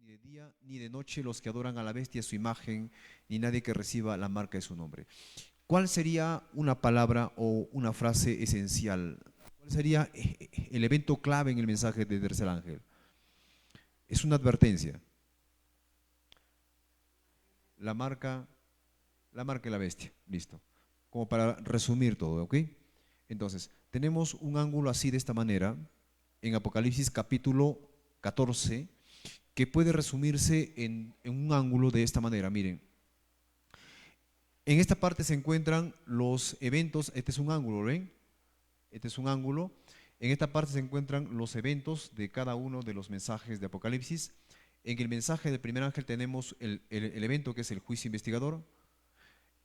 ni de día ni de noche los que adoran a la bestia su imagen, ni nadie que reciba la marca de su nombre. ¿Cuál sería una palabra o una frase esencial? ¿Cuál sería el evento clave en el mensaje del tercer ángel? Es una advertencia. La marca, la marca de la bestia. Listo. Como para resumir todo, ¿ok? Entonces, tenemos un ángulo así de esta manera en Apocalipsis capítulo 14 que puede resumirse en un ángulo de esta manera. Miren, en esta parte se encuentran los eventos, este es un ángulo, ¿ven? Este es un ángulo. En esta parte se encuentran los eventos de cada uno de los mensajes de Apocalipsis. En el mensaje del primer ángel tenemos el evento que es el juicio investigador.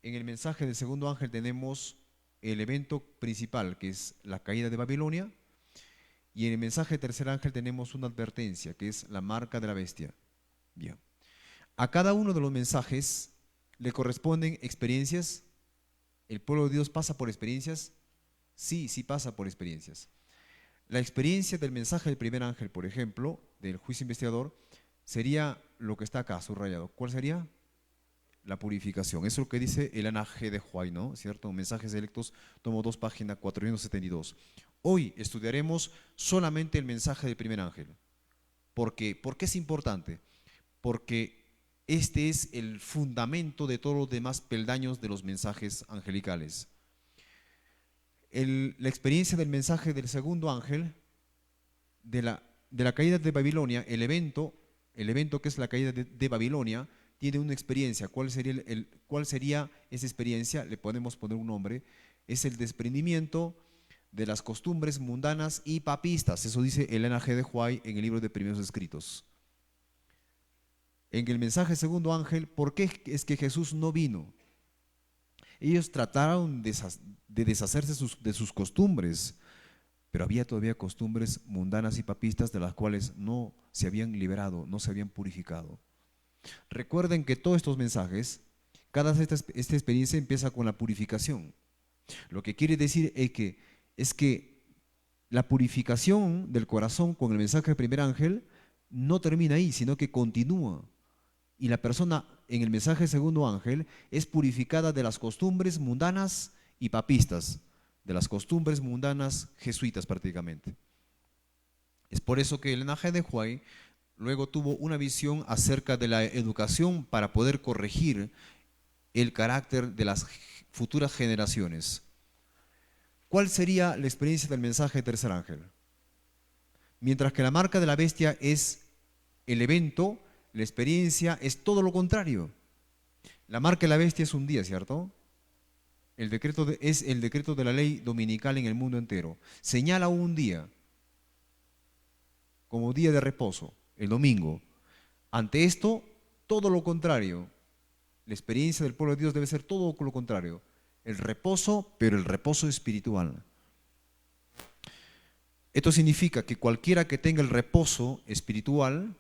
En el mensaje del segundo ángel tenemos el evento principal que es la caída de Babilonia. Y en el mensaje del tercer ángel tenemos una advertencia que es la marca de la bestia. Bien. A cada uno de los mensajes le corresponden experiencias. ¿El pueblo de Dios pasa por experiencias? Sí, sí pasa por experiencias. La experiencia del mensaje del primer ángel, por ejemplo, del juicio investigador, sería lo que está acá subrayado. ¿Cuál sería? La purificación. Eso es lo que dice el Ana G. de Huay, ¿no? ¿Cierto? Mensajes selectos, tomo 2, página 472. Hoy estudiaremos solamente el mensaje del primer ángel. ¿Por qué? ¿Por qué es importante? Porque este es el fundamento de todos los demás peldaños de los mensajes angelicales. La experiencia del mensaje del segundo ángel, de la caída de Babilonia, el evento que es la caída de Babilonia, tiene una experiencia. ¿Cuál sería esa experiencia? Le podemos poner un nombre. Es el desprendimiento de las costumbres mundanas y papistas. Eso dice Elena G. de Huay en el libro de Primeros Escritos. En el mensaje segundo ángel, ¿por qué es que Jesús no vino? Ellos trataron de deshacerse de sus costumbres, pero había todavía costumbres mundanas y papistas de las cuales no se habían liberado, no se habían purificado. Recuerden que todos estos mensajes, esta experiencia empieza con la purificación. Lo que quiere decir es que la purificación del corazón con el mensaje del primer ángel no termina ahí, sino que continúa. Y la persona en el mensaje del segundo ángel es purificada de las costumbres mundanas y papistas, de las costumbres mundanas jesuitas prácticamente. Es por eso que el G. de Huay luego tuvo una visión acerca de la educación para poder corregir el carácter de las futuras generaciones. ¿Cuál sería la experiencia del mensaje de tercer ángel? Mientras que la marca de la bestia es el evento, la experiencia es todo lo contrario. La marca de la bestia es un día, ¿cierto? Es el decreto de la ley dominical en el mundo entero. Señala un día como día de reposo, el domingo. Ante esto, todo lo contrario. La experiencia del pueblo de Dios debe ser todo lo contrario. El reposo, pero el reposo espiritual. Esto significa que cualquiera que tenga el reposo espiritual,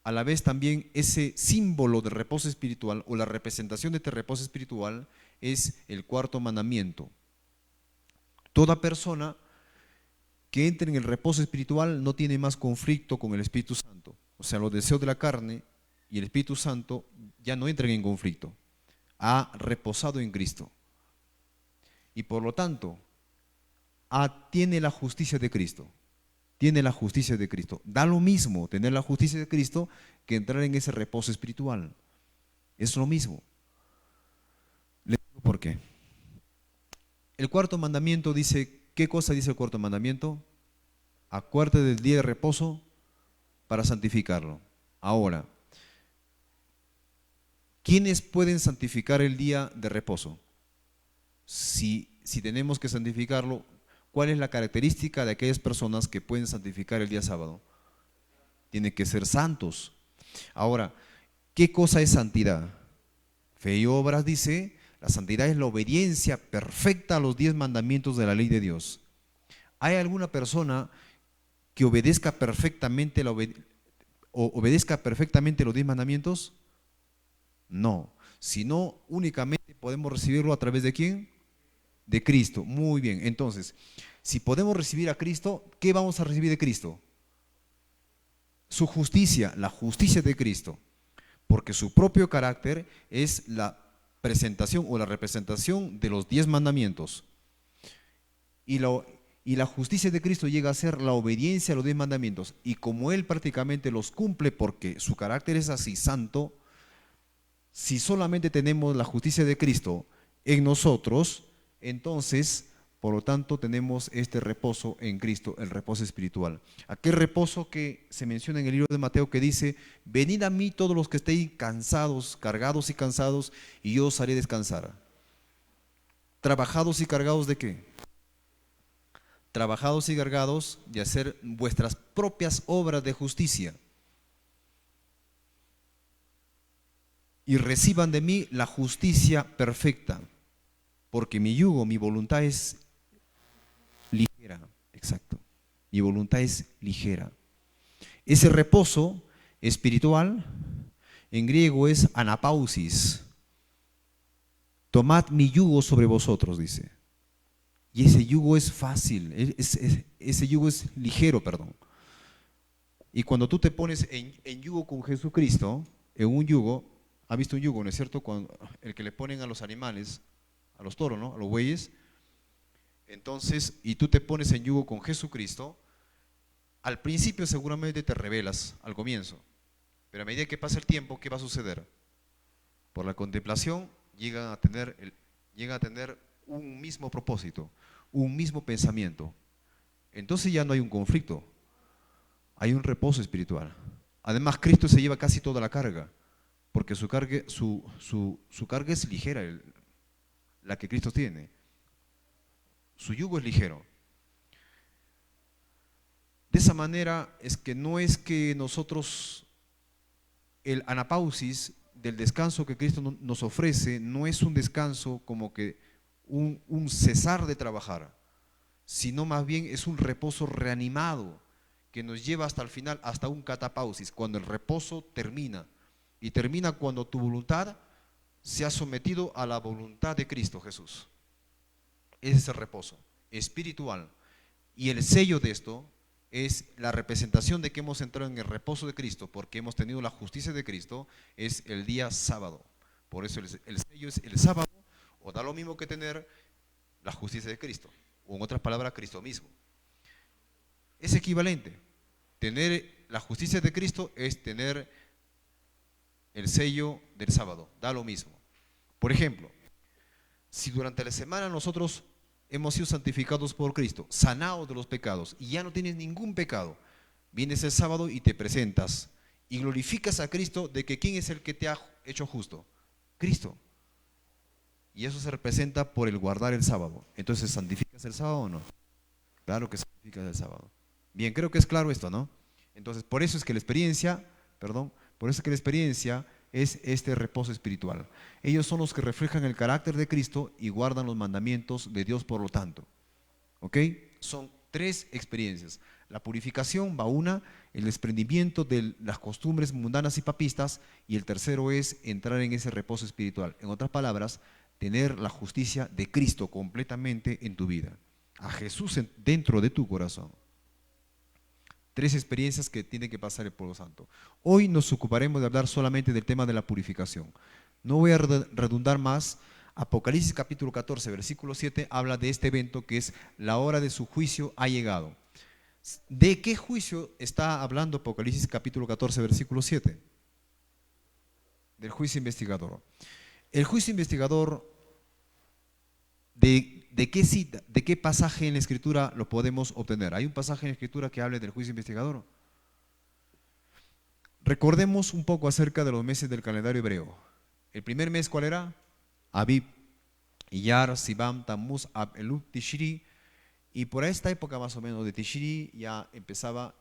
a la vez también ese símbolo de reposo espiritual o la representación de este reposo espiritual es el cuarto mandamiento. Toda persona que entre en el reposo espiritual no tiene más conflicto con el Espíritu Santo. O sea, los deseos de la carne y el Espíritu Santo ya no entran en conflicto. Ha reposado en Cristo. Y por lo tanto, tiene la justicia de Cristo. Tiene la justicia de Cristo. Da lo mismo tener la justicia de Cristo que entrar en ese reposo espiritual. Es lo mismo. Le digo por qué. El cuarto mandamiento dice, ¿qué cosa dice el cuarto mandamiento? Acuérdate del día de reposo para santificarlo. Ahora, ¿quiénes pueden santificar el día de reposo? Si tenemos que santificarlo, ¿cuál es la característica de aquellas personas que pueden santificar el día sábado? Tienen que ser santos. Ahora, ¿qué cosa es santidad? Fe y obras dice, la santidad es la obediencia perfecta a los 10 mandamientos de la ley de Dios. ¿Hay alguna persona que obedezca perfectamente obedezca perfectamente los 10 mandamientos? No, sino únicamente podemos recibirlo a través de ¿quién? De Cristo. Muy bien, entonces, si podemos recibir a Cristo, ¿qué vamos a recibir de Cristo? su justicia, la justicia de Cristo, porque su propio carácter es la presentación o la representación de los 10 mandamientos. Y la justicia de Cristo llega a ser la obediencia a los 10 mandamientos. Y como Él prácticamente los cumple porque su carácter es así, santo, si solamente tenemos la justicia de Cristo en nosotros, entonces, por lo tanto, tenemos este reposo en Cristo, el reposo espiritual. Aquel reposo que se menciona en el libro de Mateo que dice, venid a mí todos los que estéis cansados, cargados y cansados, y yo os haré descansar. ¿Trabajados y cargados de qué? Trabajados y cargados de hacer vuestras propias obras de justicia. Y reciban de mí la justicia perfecta, porque mi yugo, mi voluntad es ligera. Exacto. Mi voluntad es ligera. Ese reposo espiritual en griego es anapausis. Tomad mi yugo sobre vosotros, dice. Y ese yugo es fácil, ese yugo es ligero, perdón. Y cuando tú te pones en yugo con Jesucristo, en un yugo, ¿ha visto un yugo, no es cierto? El que le ponen a los animales, a los toros, ¿no? A los bueyes. Entonces, y tú te pones en yugo con Jesucristo, al principio seguramente te rebelas, al comienzo. Pero a medida que pasa el tiempo, ¿qué va a suceder? Por la contemplación llegan a tener un mismo propósito, un mismo pensamiento. Entonces ya no hay un conflicto, hay un reposo espiritual. Además, Cristo se lleva casi toda la carga, porque su carga es ligera, la que Cristo tiene. Su yugo es ligero. De esa manera es que no es que nosotros, el anapausis del descanso que Cristo nos ofrece, no es un descanso como que un cesar de trabajar, sino más bien es un reposo reanimado que nos lleva hasta el final, hasta un catapausis, cuando el reposo termina. Y termina cuando tu voluntad se ha sometido a la voluntad de Cristo Jesús. Ese es el reposo espiritual. Y el sello de esto es la representación de que hemos entrado en el reposo de Cristo, porque hemos tenido la justicia de Cristo, es el día sábado. Por eso el sello es el sábado, o da lo mismo que tener la justicia de Cristo, o en otras palabras, Cristo mismo. Es equivalente. Tener la justicia de Cristo es tener el sello del sábado, da lo mismo. Por ejemplo, si durante la semana nosotros hemos sido santificados por Cristo, sanados de los pecados, y ya no tienes ningún pecado, vienes el sábado y te presentas y glorificas a Cristo de que ¿quién es el que te ha hecho justo? Cristo. Y eso se representa por el guardar el sábado. Entonces, ¿santificas el sábado o no? Claro que santificas el sábado. Bien, creo que es claro esto, ¿no? Entonces, por eso es que la experiencia es este reposo espiritual. Ellos son los que reflejan el carácter de Cristo y guardan los mandamientos de Dios, por lo tanto. ¿Ok? Son 3 experiencias. La purificación va una, el desprendimiento de las costumbres mundanas y papistas, y el tercero es entrar en ese reposo espiritual. En otras palabras, tener la justicia de Cristo completamente en tu vida. A Jesús dentro de tu corazón. 3 experiencias que tiene que pasar el pueblo santo. Hoy nos ocuparemos de hablar solamente del tema de la purificación. No voy a redundar más. Apocalipsis capítulo 14, versículo 7 habla de este evento que es la hora de su juicio ha llegado. ¿De qué juicio está hablando Apocalipsis capítulo 14, versículo 7? Del juicio investigador. El juicio investigador, ¿de qué cita, de qué pasaje en la Escritura lo podemos obtener? ¿Hay un pasaje en la Escritura que hable del juicio investigador? Recordemos un poco acerca de los meses del calendario hebreo. ¿El primer mes cuál era? Abib, Iyar, Sibam, Tammuz, Ab, Elul, Tishri. Y por esta época más o menos de Tishri ya empezaba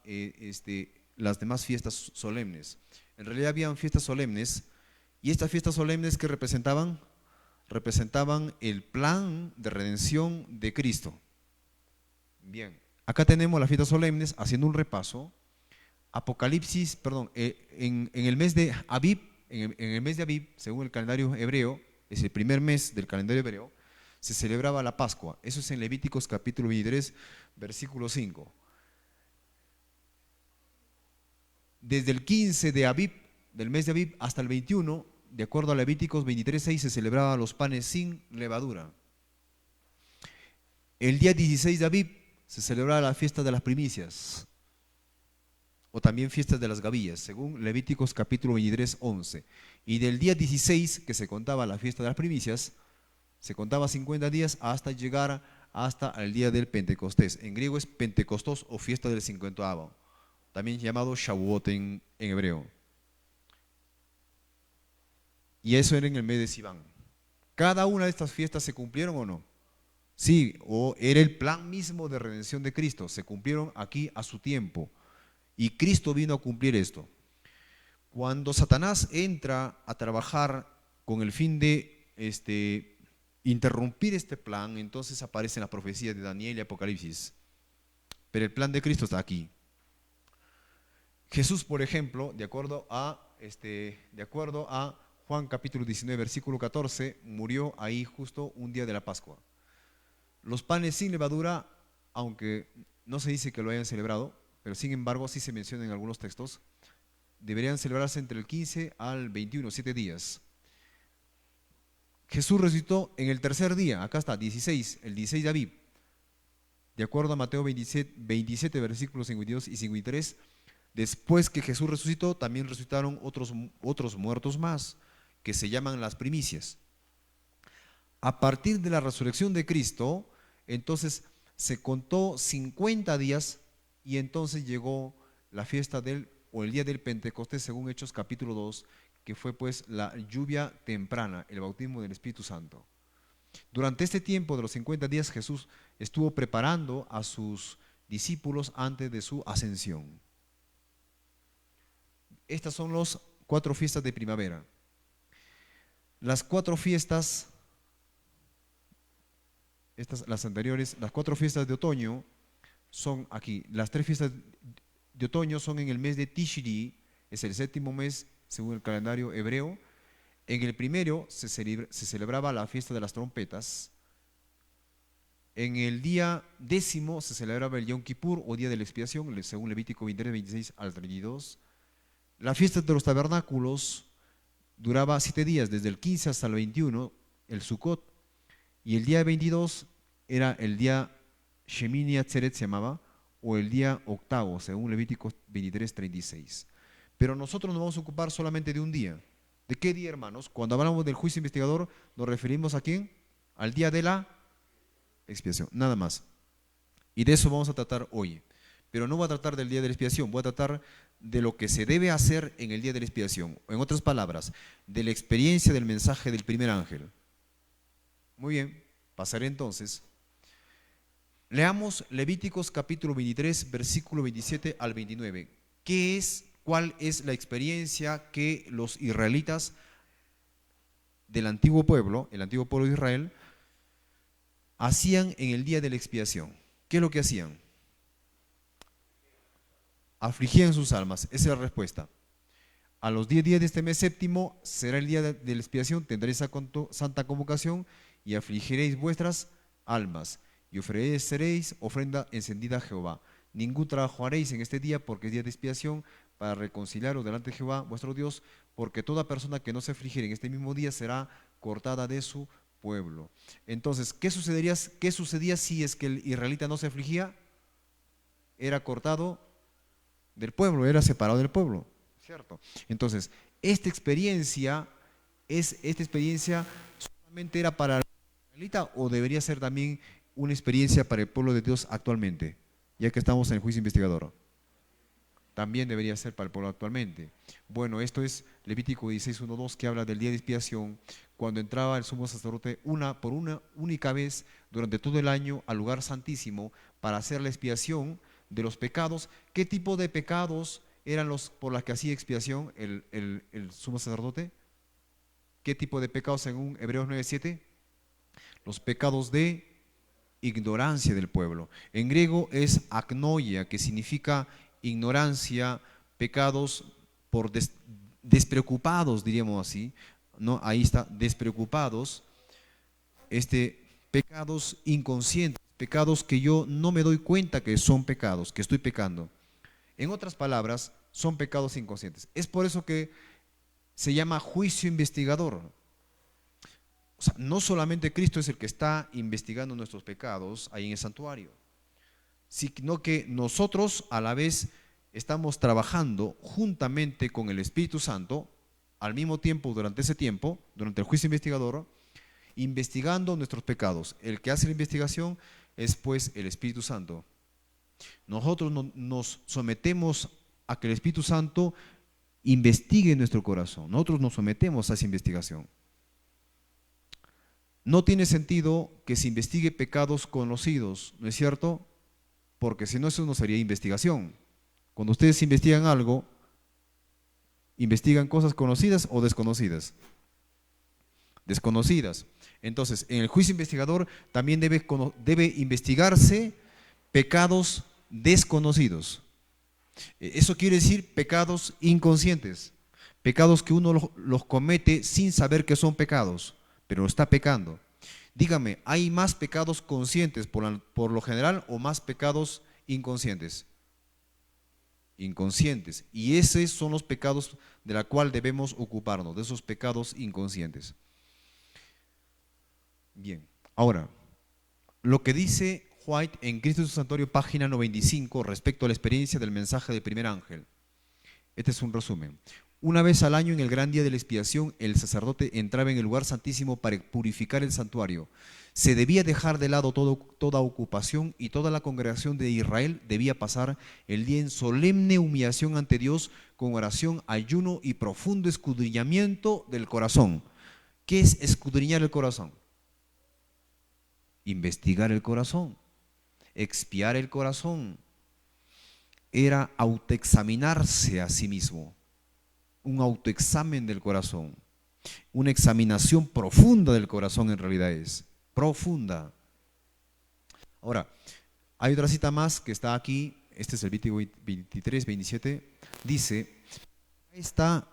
las demás fiestas solemnes. En realidad habían fiestas solemnes, y estas fiestas solemnes que representaban el plan de redención de Cristo. Bien, acá tenemos las fiestas solemnes, haciendo un repaso. Apocalipsis, perdón, en el mes de Abib, en el mes de Abib, según el calendario hebreo, es el primer mes del calendario hebreo, se celebraba la Pascua. Eso es en Levíticos capítulo 23, versículo 5. desde el 15 de Abib, del mes de Abib, hasta el 21, de acuerdo a Levíticos 23:6, se celebraban los panes sin levadura. El día 16 de Abib se celebraba la fiesta de las primicias, o también fiestas de las gavillas, según Levíticos capítulo 23:11. Y del día 16, que se contaba la fiesta de las primicias, se contaba 50 días hasta llegar hasta el día del Pentecostés. En griego es Pentecostos o fiesta del 50avo, también llamado Shavuot en hebreo. Y eso era en el mes de Sivan. ¿Cada una de estas fiestas se cumplieron o no? Sí, o era el plan mismo de redención de Cristo. Se cumplieron aquí a su tiempo. Y Cristo vino a cumplir esto. Cuando Satanás entra a trabajar con el fin de interrumpir este plan, entonces aparecen las profecías de Daniel y Apocalipsis. Pero el plan de Cristo está aquí. Jesús, por ejemplo, de acuerdo a Juan capítulo 19, versículo 14, murió ahí justo un día de la Pascua. Los panes sin levadura, aunque no se dice que lo hayan celebrado, pero sin embargo sí se menciona en algunos textos, deberían celebrarse entre el 15 al 21, 7 días. Jesús resucitó en el tercer día, acá está, el 16 de Abib. De acuerdo a Mateo 27, versículos 52 y 53, después que Jesús resucitó, también resucitaron otros muertos más, que se llaman las primicias. A partir de la resurrección de Cristo, entonces se contó 50 días y entonces llegó la fiesta o el día del Pentecostés, según Hechos capítulo 2, que fue pues la lluvia temprana, el bautismo del Espíritu Santo. Durante este tiempo de los 50 días Jesús estuvo preparando a sus discípulos antes de su ascensión. Estas son las 4 fiestas de primavera. Las 4 fiestas, las anteriores, las 4 fiestas de otoño son aquí. Las 3 fiestas de otoño son en el mes de Tishri, es el 7º mes según el calendario hebreo. En el primero se celebraba la fiesta de las trompetas. En el día 10º se celebraba el Yom Kippur o día de la expiación, según Levítico 23, 26 al 32. La fiesta de los tabernáculos duraba 7 días, desde el 15 hasta el 21, el Sukkot, y el día 22 era el día Shemini Atzeret se llamaba, o el día octavo, según Levítico 23, 36. Pero nosotros nos vamos a ocupar solamente de un día. ¿De qué día, hermanos? Cuando hablamos del juicio investigador, ¿nos referimos a quién? Al día de la expiación, nada más. Y de eso vamos a tratar hoy. Pero no voy a tratar del día de la expiación, voy a tratar de lo que se debe hacer en el día de la expiación. En otras palabras, de la experiencia del mensaje del primer ángel. Muy bien, pasaré entonces. Leamos Levíticos capítulo 23, versículo 27 al 29. ¿Cuál es la experiencia que los israelitas del antiguo pueblo, el antiguo pueblo de Israel, hacían en el día de la expiación? ¿Qué es lo que hacían? Afligían sus almas, esa es la respuesta. A los 10 días de este mes séptimo será el día de la expiación, tendréis santa convocación y afligiréis vuestras almas y ofreceréis ofrenda encendida a Jehová. Ningún trabajo haréis en este día porque es día de expiación para reconciliaros delante de Jehová vuestro Dios, porque toda persona que no se afligiere en este mismo día será cortada de su pueblo. Entonces, ¿qué sucedía si es que el israelita no se afligía? Era cortado del pueblo, era separado del pueblo, ¿cierto? Entonces, esta experiencia solamente era para el israelita o debería ser también una experiencia para el pueblo de Dios actualmente, ya que estamos en el juicio investigador. También debería ser para el pueblo actualmente. Bueno, esto es Levítico 16:1-2, que habla del día de expiación, cuando entraba el sumo sacerdote por una única vez durante todo el año al lugar santísimo para hacer la expiación de los pecados. ¿Qué tipo de pecados eran los por los que hacía expiación el sumo sacerdote? ¿Qué tipo de pecados según Hebreos 9:7? Los pecados de ignorancia del pueblo. En griego es agnoia, que significa ignorancia, pecados por despreocupados, diríamos así, ¿no? Ahí está, despreocupados, pecados inconscientes, pecados que yo no me doy cuenta que son pecados, que estoy pecando. En otras palabras, son pecados inconscientes. Es por eso que se llama juicio investigador. O sea, no solamente Cristo es el que está investigando nuestros pecados ahí en el santuario, sino que nosotros a la vez estamos trabajando juntamente con el Espíritu Santo, al mismo tiempo, durante ese tiempo, durante el juicio investigador, investigando nuestros pecados. El que hace la investigación es pues el Espíritu Santo. Nosotros nos sometemos a que el Espíritu Santo investigue nuestro corazón. Nosotros nos sometemos a esa investigación. No tiene sentido que se investigue pecados conocidos, ¿no es cierto? Porque si no, eso no sería investigación. Cuando ustedes investigan algo, ¿investigan cosas conocidas o desconocidas? Desconocidas. Entonces, en el juicio investigador también debe investigarse pecados desconocidos. Eso quiere decir pecados inconscientes, pecados que uno los comete sin saber que son pecados, pero está pecando. Dígame, ¿hay más pecados conscientes por lo general o más pecados inconscientes? Inconscientes. Y esos son los pecados de los cuales debemos ocuparnos, de esos pecados inconscientes. Bien, ahora, lo que dice White en Cristo en su Santuario, página 95, respecto a la experiencia del mensaje del primer ángel. Este es un resumen. Una vez al año, en el gran día de la expiación, el sacerdote entraba en el lugar santísimo para purificar el santuario. Se debía dejar de lado toda ocupación y toda la congregación de Israel debía pasar el día en solemne humillación ante Dios con oración, ayuno y profundo escudriñamiento del corazón. ¿Qué es escudriñar el corazón? Investigar el corazón, expiar el corazón. Era autoexaminarse a sí mismo, un autoexamen del corazón, una examinación profunda del corazón en realidad es, profunda. Ahora, hay otra cita más que está aquí, este es el Levítico 23, 27, dice, ahí está,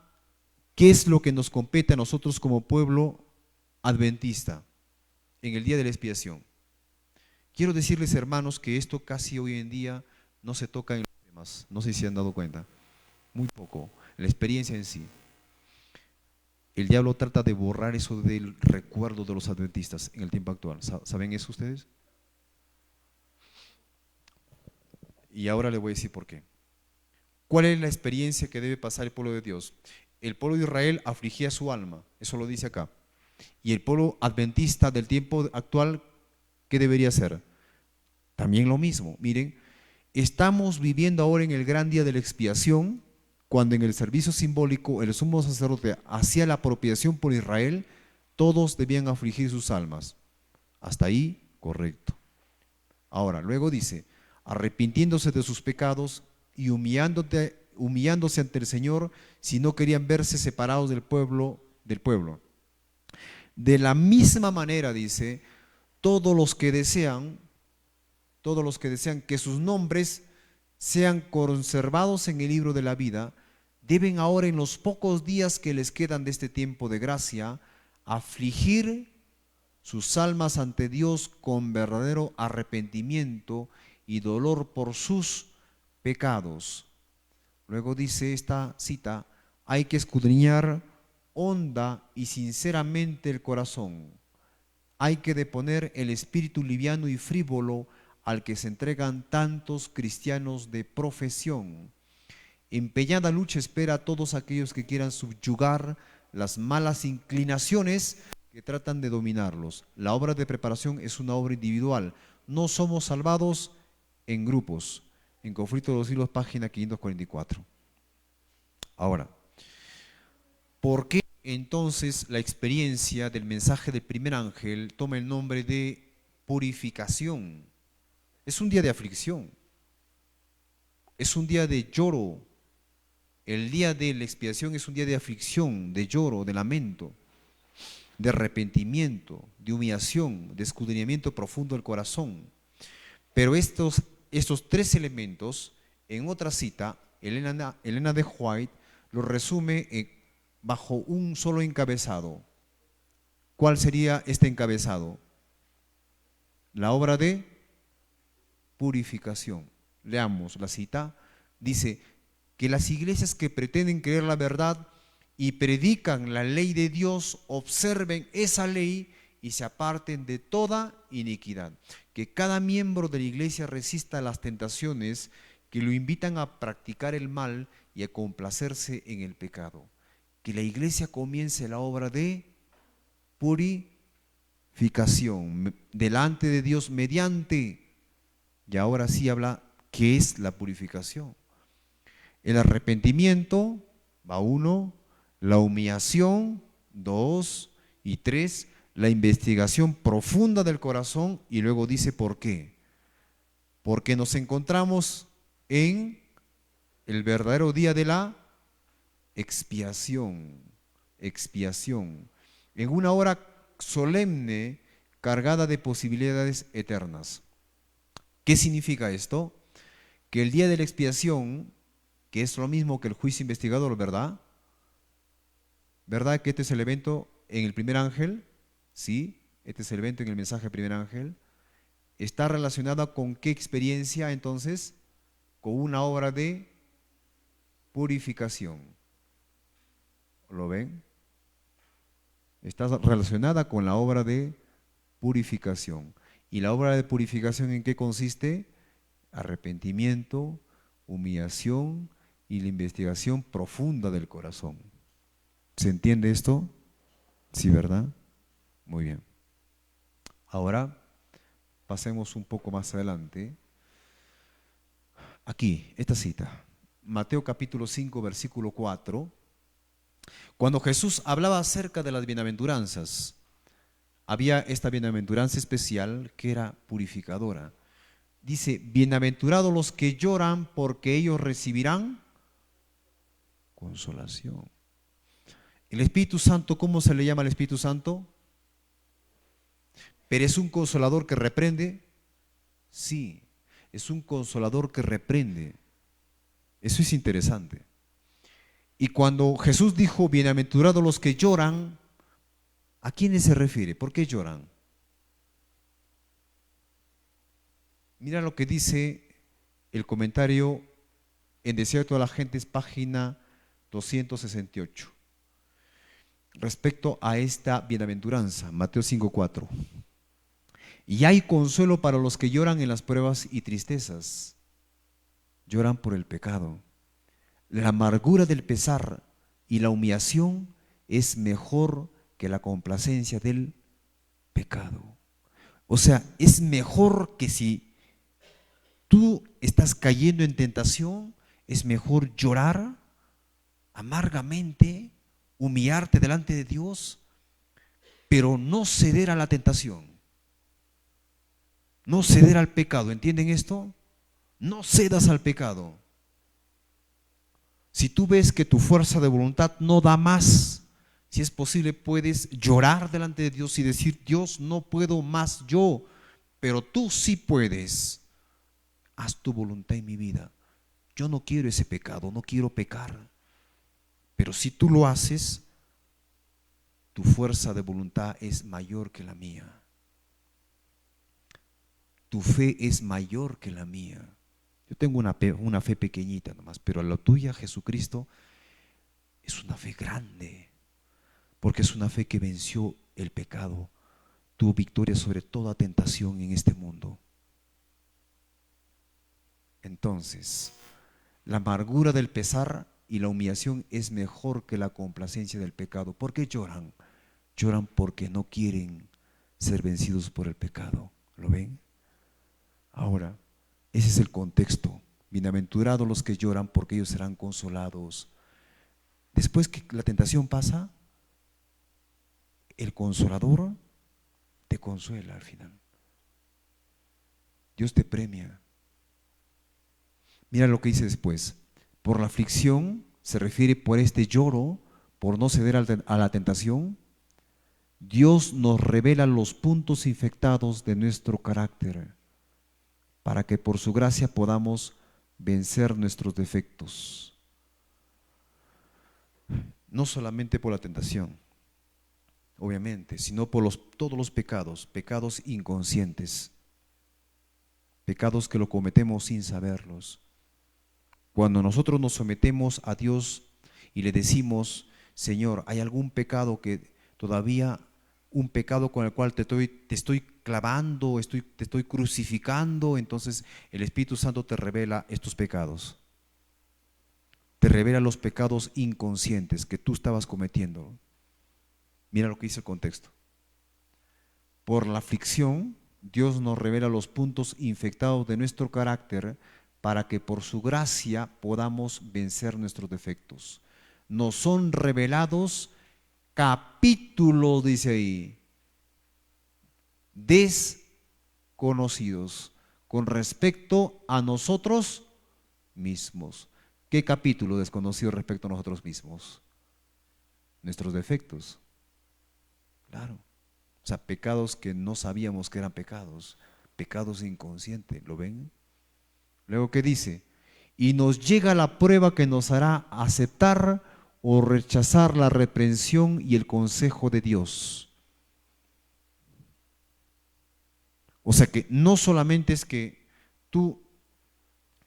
¿qué es lo que nos compete a nosotros como pueblo adventista en el día de la expiación? Quiero decirles, hermanos, que esto casi hoy en día no se toca en los temas, no sé si se han dado cuenta, muy poco, la experiencia en sí. El diablo trata de borrar eso del recuerdo de los adventistas en el tiempo actual. ¿Saben eso ustedes? Y ahora les voy a decir por qué. ¿Cuál es la experiencia que debe pasar el pueblo de Dios? El pueblo de Israel afligía su alma, eso lo dice acá. Y el pueblo adventista del tiempo actual, ¿qué debería hacer? También lo mismo. Miren, estamos viviendo ahora en el gran día de la expiación, cuando en el servicio simbólico el sumo sacerdote hacía la apropiación por Israel, todos debían afligir sus almas. Hasta ahí, correcto. Ahora, luego dice, arrepintiéndose de sus pecados y humillándose ante el Señor, si no querían verse separados del pueblo. De la misma manera, dice, todos los que desean que sus nombres sean conservados en el libro de la vida, deben ahora en los pocos días que les quedan de este tiempo de gracia, afligir sus almas ante Dios con verdadero arrepentimiento y dolor por sus pecados. Luego dice esta cita, hay que escudriñar honda y sinceramente el corazón. Hay que deponer el espíritu liviano y frívolo al que se entregan tantos cristianos de profesión. Empeñada lucha espera a todos aquellos que quieran subyugar las malas inclinaciones que tratan de dominarlos. La obra de preparación es una obra individual. No somos salvados en grupos. En Conflicto de los Siglos, página 544. Ahora, ¿por qué entonces la experiencia del mensaje del primer ángel toma el nombre de purificación? Es un día de aflicción. Es un día de lloro. El día de la expiación es un día de aflicción, de lloro, de lamento, de arrepentimiento, de humillación, de escudriñamiento profundo del corazón. Pero estos tres elementos, en otra cita, Elena de White lo resume bajo un solo encabezado. ¿Cuál sería este encabezado? La obra de purificación. Leamos la cita. Dice, que las iglesias que pretenden creer la verdad y predican la ley de Dios observen esa ley y se aparten de toda iniquidad. Que cada miembro de la iglesia resista las tentaciones que lo invitan a practicar el mal y a complacerse en el pecado. Que la iglesia comience la obra de purificación delante de Dios mediante, y ahora sí habla qué es la purificación. El arrepentimiento, va 1, la humillación, 2 y 3, la investigación profunda del corazón, y luego dice por qué. Porque nos encontramos en el verdadero día de la expiación, en una hora solemne cargada de posibilidades eternas. ¿Qué significa esto? Que el día de la expiación, que es lo mismo que el juicio investigador, ¿verdad? ¿Verdad que este es el evento en el primer ángel? Sí, este es el evento en el mensaje del primer ángel. ¿Está relacionada con qué experiencia entonces? Con una obra de purificación. ¿Lo ven? Está relacionada con la obra de purificación. ¿Y la obra de purificación en qué consiste? Arrepentimiento, humillación y la investigación profunda del corazón. ¿Se entiende esto? Sí, ¿verdad? Muy bien. Ahora pasemos un poco más adelante. Aquí, esta cita. Mateo capítulo 5, versículo 4. Cuando Jesús hablaba acerca de las bienaventuranzas, había esta bienaventuranza especial que era purificadora. Dice, bienaventurados los que lloran porque ellos recibirán consolación. El Espíritu Santo, ¿cómo se le llama al Espíritu Santo? ¿Pero es un consolador que reprende? Sí, es un consolador que reprende. Eso es interesante. Y cuando Jesús dijo, bienaventurados los que lloran, ¿a quiénes se refiere? ¿Por qué lloran? Mira lo que dice el comentario en Deseo de todas las Gentes, página 268. Respecto a esta bienaventuranza, Mateo 5:4. Y hay consuelo para los que lloran en las pruebas y tristezas. Lloran por el pecado. La amargura del pesar y la humillación es mejor que la complacencia del pecado. O sea, es mejor que si tú estás cayendo en tentación, es mejor llorar amargamente, humillarte delante de Dios, pero no ceder a la tentación, no ceder al pecado. ¿Entienden esto? No cedas al pecado. Si tú ves que tu fuerza de voluntad no da más, si es posible, puedes llorar delante de Dios y decir, Dios, no puedo más yo, pero tú sí puedes. Haz tu voluntad en mi vida. Yo no quiero ese pecado, no quiero pecar. Pero si tú lo haces, tu fuerza de voluntad es mayor que la mía. Tu fe es mayor que la mía. Yo tengo una fe pequeñita nomás, pero la tuya, Jesucristo, es una fe grande, porque es una fe que venció el pecado, tuvo victoria sobre toda tentación en este mundo. Entonces, la amargura del pesar y la humillación es mejor que la complacencia del pecado. ¿Por qué lloran? Lloran porque no quieren ser vencidos por el pecado. ¿Lo ven? Ahora, ese es el contexto. Bienaventurados los que lloran porque ellos serán consolados. Después que la tentación pasa, el consolador te consuela al final. Dios te premia. Mira lo que dice después. Por la aflicción, se refiere por este lloro, por no ceder a la tentación. Dios nos revela los puntos infectados de nuestro carácter, para que por su gracia podamos vencer nuestros defectos. No solamente por la tentación, obviamente, sino por todos los pecados, pecados inconscientes, pecados que lo cometemos sin saberlos. Cuando nosotros nos sometemos a Dios y le decimos, Señor, ¿hay algún pecado que todavía, un pecado con el cual te estoy clavando, te estoy crucificando? Entonces el Espíritu Santo te revela estos pecados. Te revela los pecados inconscientes que tú estabas cometiendo. Mira lo que dice el contexto. Por la aflicción, Dios nos revela los puntos infectados de nuestro carácter para que por su gracia podamos vencer nuestros defectos. Nos son revelados capítulos, dice ahí, desconocidos con respecto a nosotros mismos. ¿Qué capítulo desconocido respecto a nosotros mismos? Nuestros defectos. Claro. O sea, pecados que no sabíamos que eran pecados. Pecados inconscientes. ¿Lo ven? Luego, ¿qué dice? Y nos llega la prueba que nos hará aceptar o rechazar la reprensión y el consejo de Dios. O sea que no solamente es que tú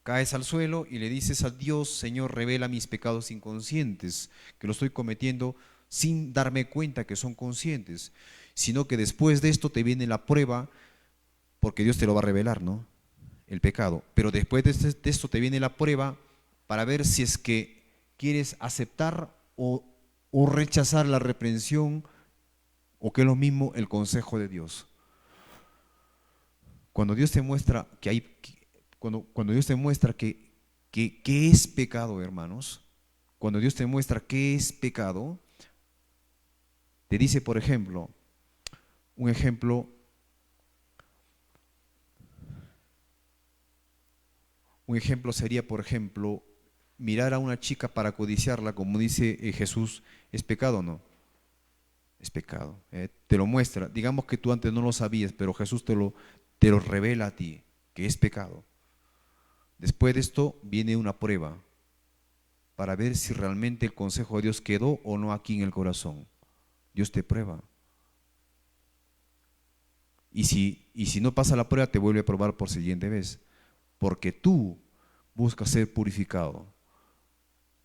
caes al suelo y le dices a Dios, Señor, revela mis pecados inconscientes, que lo estoy cometiendo sin darme cuenta que son conscientes, sino que después de esto te viene la prueba, porque Dios te lo va a revelar, ¿no? El pecado. Pero después de esto te viene la prueba para ver si es que quieres aceptar o rechazar la reprensión, o que es lo mismo, el consejo de Dios. Cuando Dios te muestra que hay... Cuando Dios te muestra que es pecado, hermanos, cuando Dios te muestra qué es pecado, te dice, por ejemplo, un ejemplo sería, por ejemplo, mirar a una chica para codiciarla, como dice Jesús, ¿es pecado o no? Es pecado. Te lo muestra. Digamos que tú antes no lo sabías, pero Jesús te lo revela a ti, que es pecado. Después de esto viene una prueba para ver si realmente el consejo de Dios quedó o no aquí en el corazón. Dios te prueba. Y si no pasa la prueba, te vuelve a probar por siguiente vez. Porque tú buscas ser purificado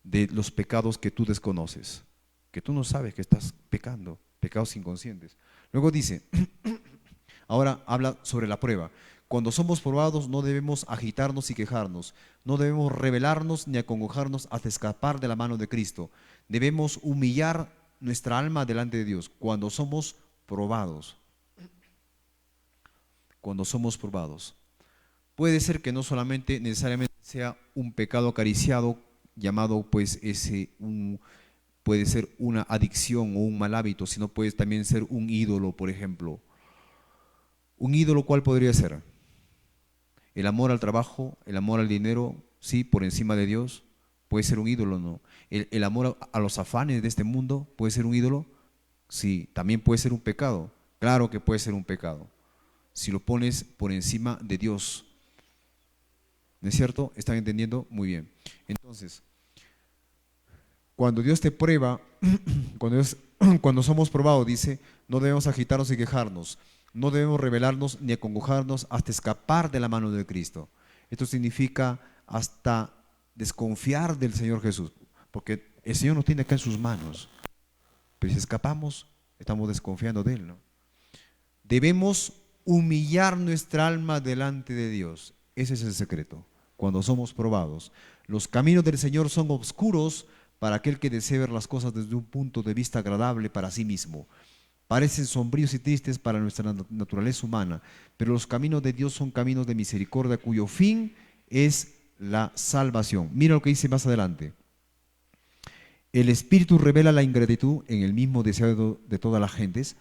de los pecados que tú desconoces, que tú no sabes que estás pecando, pecados inconscientes. Luego dice, ahora habla sobre la prueba. Cuando somos probados no debemos agitarnos y quejarnos, no debemos rebelarnos ni acongojarnos hasta escapar de la mano de Cristo. Debemos humillar nuestra alma delante de Dios cuando somos probados. Cuando somos probados. Puede ser que no solamente necesariamente sea un pecado acariciado, llamado pues puede ser una adicción o un mal hábito, sino puede también ser un ídolo, por ejemplo. ¿Un ídolo cuál podría ser? El amor al trabajo, el amor al dinero, sí, por encima de Dios, puede ser un ídolo, ¿no? El amor a los afanes de este mundo, ¿puede ser un ídolo? Sí, también puede ser un pecado. Claro que puede ser un pecado, si lo pones por encima de Dios. ¿No es cierto? ¿Están entendiendo? Muy bien. Entonces, cuando Dios te prueba, cuando somos probados, dice, no debemos agitarnos y quejarnos, no debemos rebelarnos ni acongojarnos hasta escapar de la mano de Cristo. Esto significa hasta desconfiar del Señor Jesús, porque el Señor nos tiene acá en sus manos, pero si escapamos, estamos desconfiando de Él, ¿no? Debemos humillar nuestra alma delante de Dios. Ese es el secreto. Cuando somos probados, los caminos del Señor son oscuros para aquel que desea ver las cosas desde un punto de vista agradable para sí mismo. Parecen sombríos y tristes para nuestra naturaleza humana, pero los caminos de Dios son caminos de misericordia cuyo fin es la salvación. Mira lo que dice más adelante. El Espíritu revela la ingratitud en el mismo deseo de todas las gentes,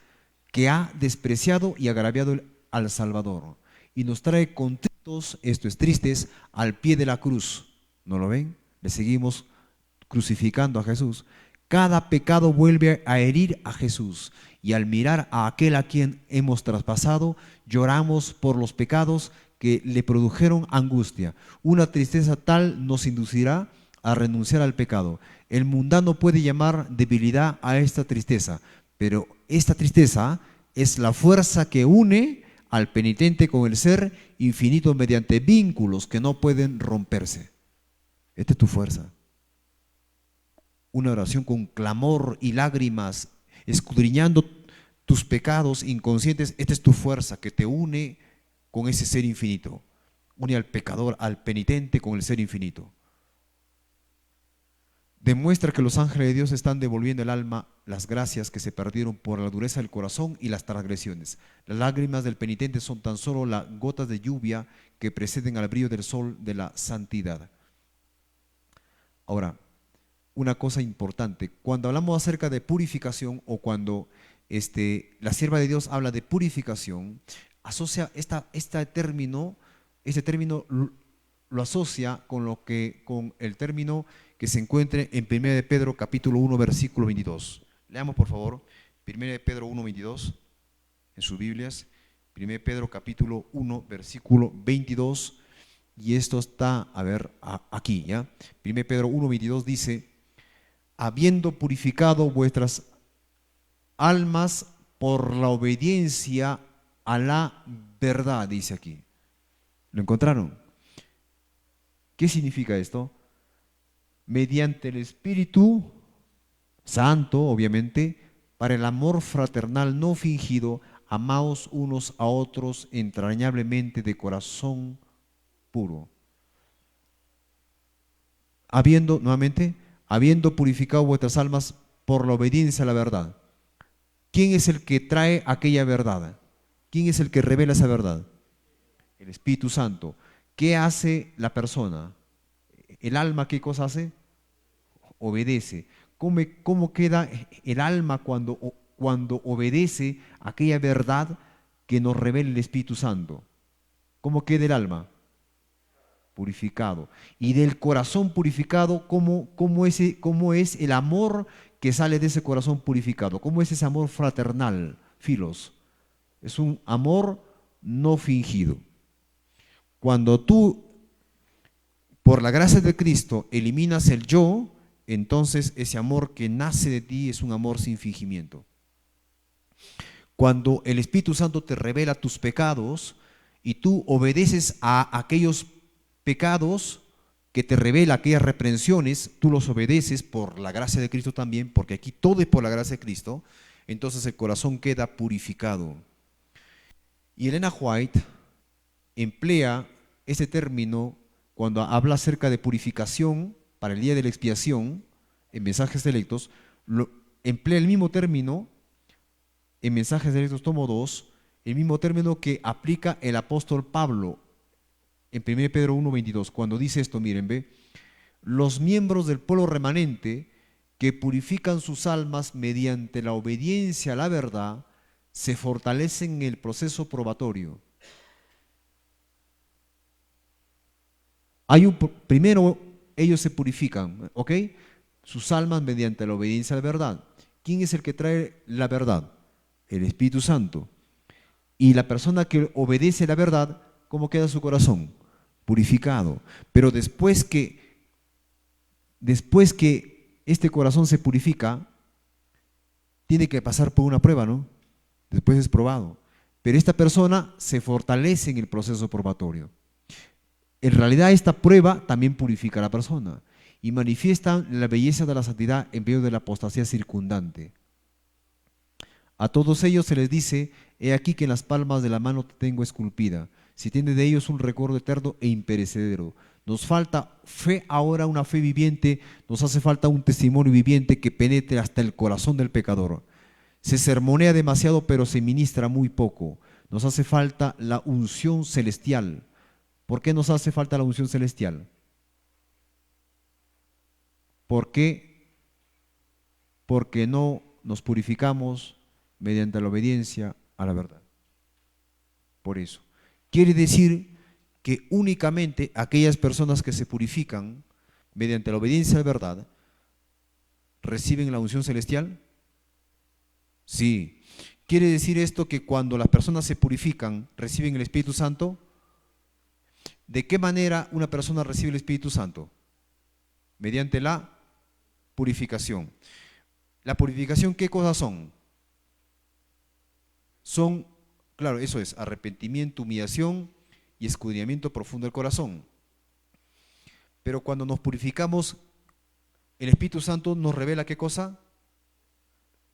que ha despreciado y agraviado al Salvador, y nos trae contritos, esto es tristes, al pie de la cruz. ¿No lo ven? Le seguimos crucificando a Jesús. Cada pecado vuelve a herir a Jesús, y al mirar a aquel a quien hemos traspasado, lloramos por los pecados que le produjeron angustia. Una tristeza tal nos inducirá a renunciar al pecado. El mundano puede llamar debilidad a esta tristeza, pero esta tristeza es la fuerza que une al penitente con el ser infinito mediante vínculos que no pueden romperse. Esta es tu fuerza. Una oración con clamor y lágrimas, escudriñando tus pecados inconscientes. Esta es tu fuerza que te une con ese ser infinito. Une al pecador, al penitente con el ser infinito. Demuestra que los ángeles de Dios están devolviendo al alma las gracias que se perdieron por la dureza del corazón y las transgresiones. Las lágrimas del penitente son tan solo las gotas de lluvia que preceden al brillo del sol de la santidad. Ahora, una cosa importante, cuando hablamos acerca de purificación o cuando la sierva de Dios habla de purificación, asocia este término lo asocia con el término que se encuentre en 1 de Pedro capítulo 1 versículo 22. Leamos por favor 1 de Pedro 1, 22 en sus Biblias. 1 de Pedro capítulo 1 versículo 22, y esto está, a ver, aquí, ¿ya? 1 de Pedro 1, 22 dice: habiendo purificado vuestras almas por la obediencia a la verdad, dice aquí. ¿Lo encontraron? ¿Qué significa esto? Mediante el Espíritu Santo, obviamente, para el amor fraternal no fingido, amaos unos a otros entrañablemente de corazón puro. Habiendo purificado vuestras almas por la obediencia a la verdad. ¿Quién es el que trae aquella verdad? ¿Quién es el que revela esa verdad? El Espíritu Santo. ¿Qué hace la persona? ¿El alma qué cosa hace? Obedece. ¿Cómo queda el alma cuando obedece aquella verdad que nos revela el Espíritu Santo? ¿Cómo queda el alma? Purificado. Y del corazón purificado, ¿cómo es el amor que sale de ese corazón purificado? ¿Cómo es ese amor fraternal, filos? Es un amor no fingido. Cuando tú, por la gracia de Cristo, eliminas el yo, entonces ese amor que nace de ti es un amor sin fingimiento. Cuando el Espíritu Santo te revela tus pecados y tú obedeces a aquellos pecados que te revela, aquellas reprensiones, tú los obedeces por la gracia de Cristo también, porque aquí todo es por la gracia de Cristo, entonces el corazón queda purificado. Y Elena White emplea ese término cuando habla acerca de purificación para el día de la expiación, en Mensajes Selectos, emplea el mismo término en Mensajes Selectos tomo 2, el mismo término que aplica el apóstol Pablo en 1 Pedro 1, 22, cuando dice esto, miren, ve, los miembros del pueblo remanente que purifican sus almas mediante la obediencia a la verdad, se fortalecen en el proceso probatorio. Primero ellos se purifican, ¿ok? Sus almas mediante la obediencia a la verdad. ¿Quién es el que trae la verdad? El Espíritu Santo. Y la persona que obedece la verdad, ¿cómo queda su corazón? Purificado. Pero después que este corazón se purifica, tiene que pasar por una prueba, ¿no? Después es probado. Pero esta persona se fortalece en el proceso probatorio. En realidad esta prueba también purifica a la persona y manifiesta la belleza de la santidad en medio de la apostasía circundante. A todos ellos se les dice: he aquí que en las palmas de la mano te tengo esculpida. Si tiene de ellos un recuerdo eterno e imperecedero. Nos falta fe ahora, una fe viviente, nos hace falta un testimonio viviente que penetre hasta el corazón del pecador. Se sermonea demasiado, pero se ministra muy poco. Nos hace falta la unción celestial. ¿Por qué nos hace falta la unción celestial? ¿Por qué? Porque no nos purificamos mediante la obediencia a la verdad. Por eso. Quiere decir que únicamente aquellas personas que se purifican mediante la obediencia a la verdad reciben la unción celestial. Sí. ¿Quiere decir esto que cuando las personas se purifican reciben el Espíritu Santo? ¿De qué manera una persona recibe el Espíritu Santo? Mediante la purificación. ¿La purificación qué cosas son? Son, claro, eso es arrepentimiento, humillación y escudriñamiento profundo del corazón. Pero cuando nos purificamos, el Espíritu Santo nos revela ¿qué cosa?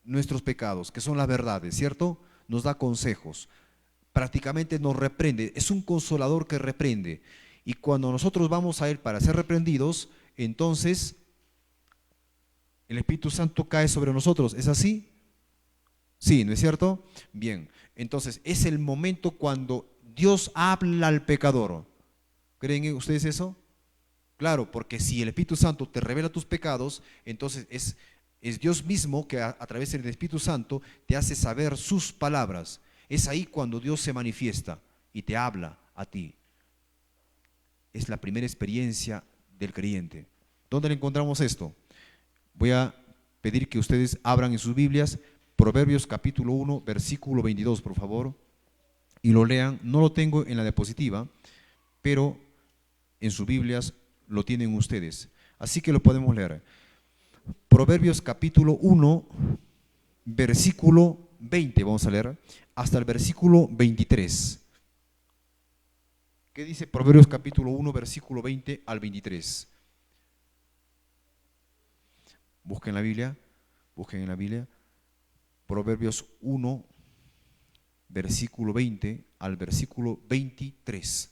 Nuestros pecados, que son las verdades, ¿cierto? Nos da consejos, prácticamente nos reprende, es un consolador que reprende. Y cuando nosotros vamos a Él para ser reprendidos, entonces el Espíritu Santo cae sobre nosotros. ¿Es así? Sí, ¿no es cierto? Bien, entonces es el momento cuando Dios habla al pecador. ¿Creen ustedes eso? Claro, porque si el Espíritu Santo te revela tus pecados, entonces es Dios mismo que a través del Espíritu Santo te hace saber sus palabras. Es ahí cuando Dios se manifiesta y te habla a ti. Es la primera experiencia del creyente. ¿Dónde le encontramos esto? Voy a pedir que ustedes abran en sus Biblias Proverbios capítulo 1, versículo 22, por favor, y lo lean. No lo tengo en la diapositiva, pero en sus Biblias lo tienen ustedes. Así que lo podemos leer. Proverbios capítulo 1, versículo 20, vamos a leer, hasta el versículo 23. ¿Qué dice Proverbios capítulo 1, versículo 20 al 23? Busquen la Biblia, busquen en la Biblia. Proverbios 1, versículo 20 al versículo 23.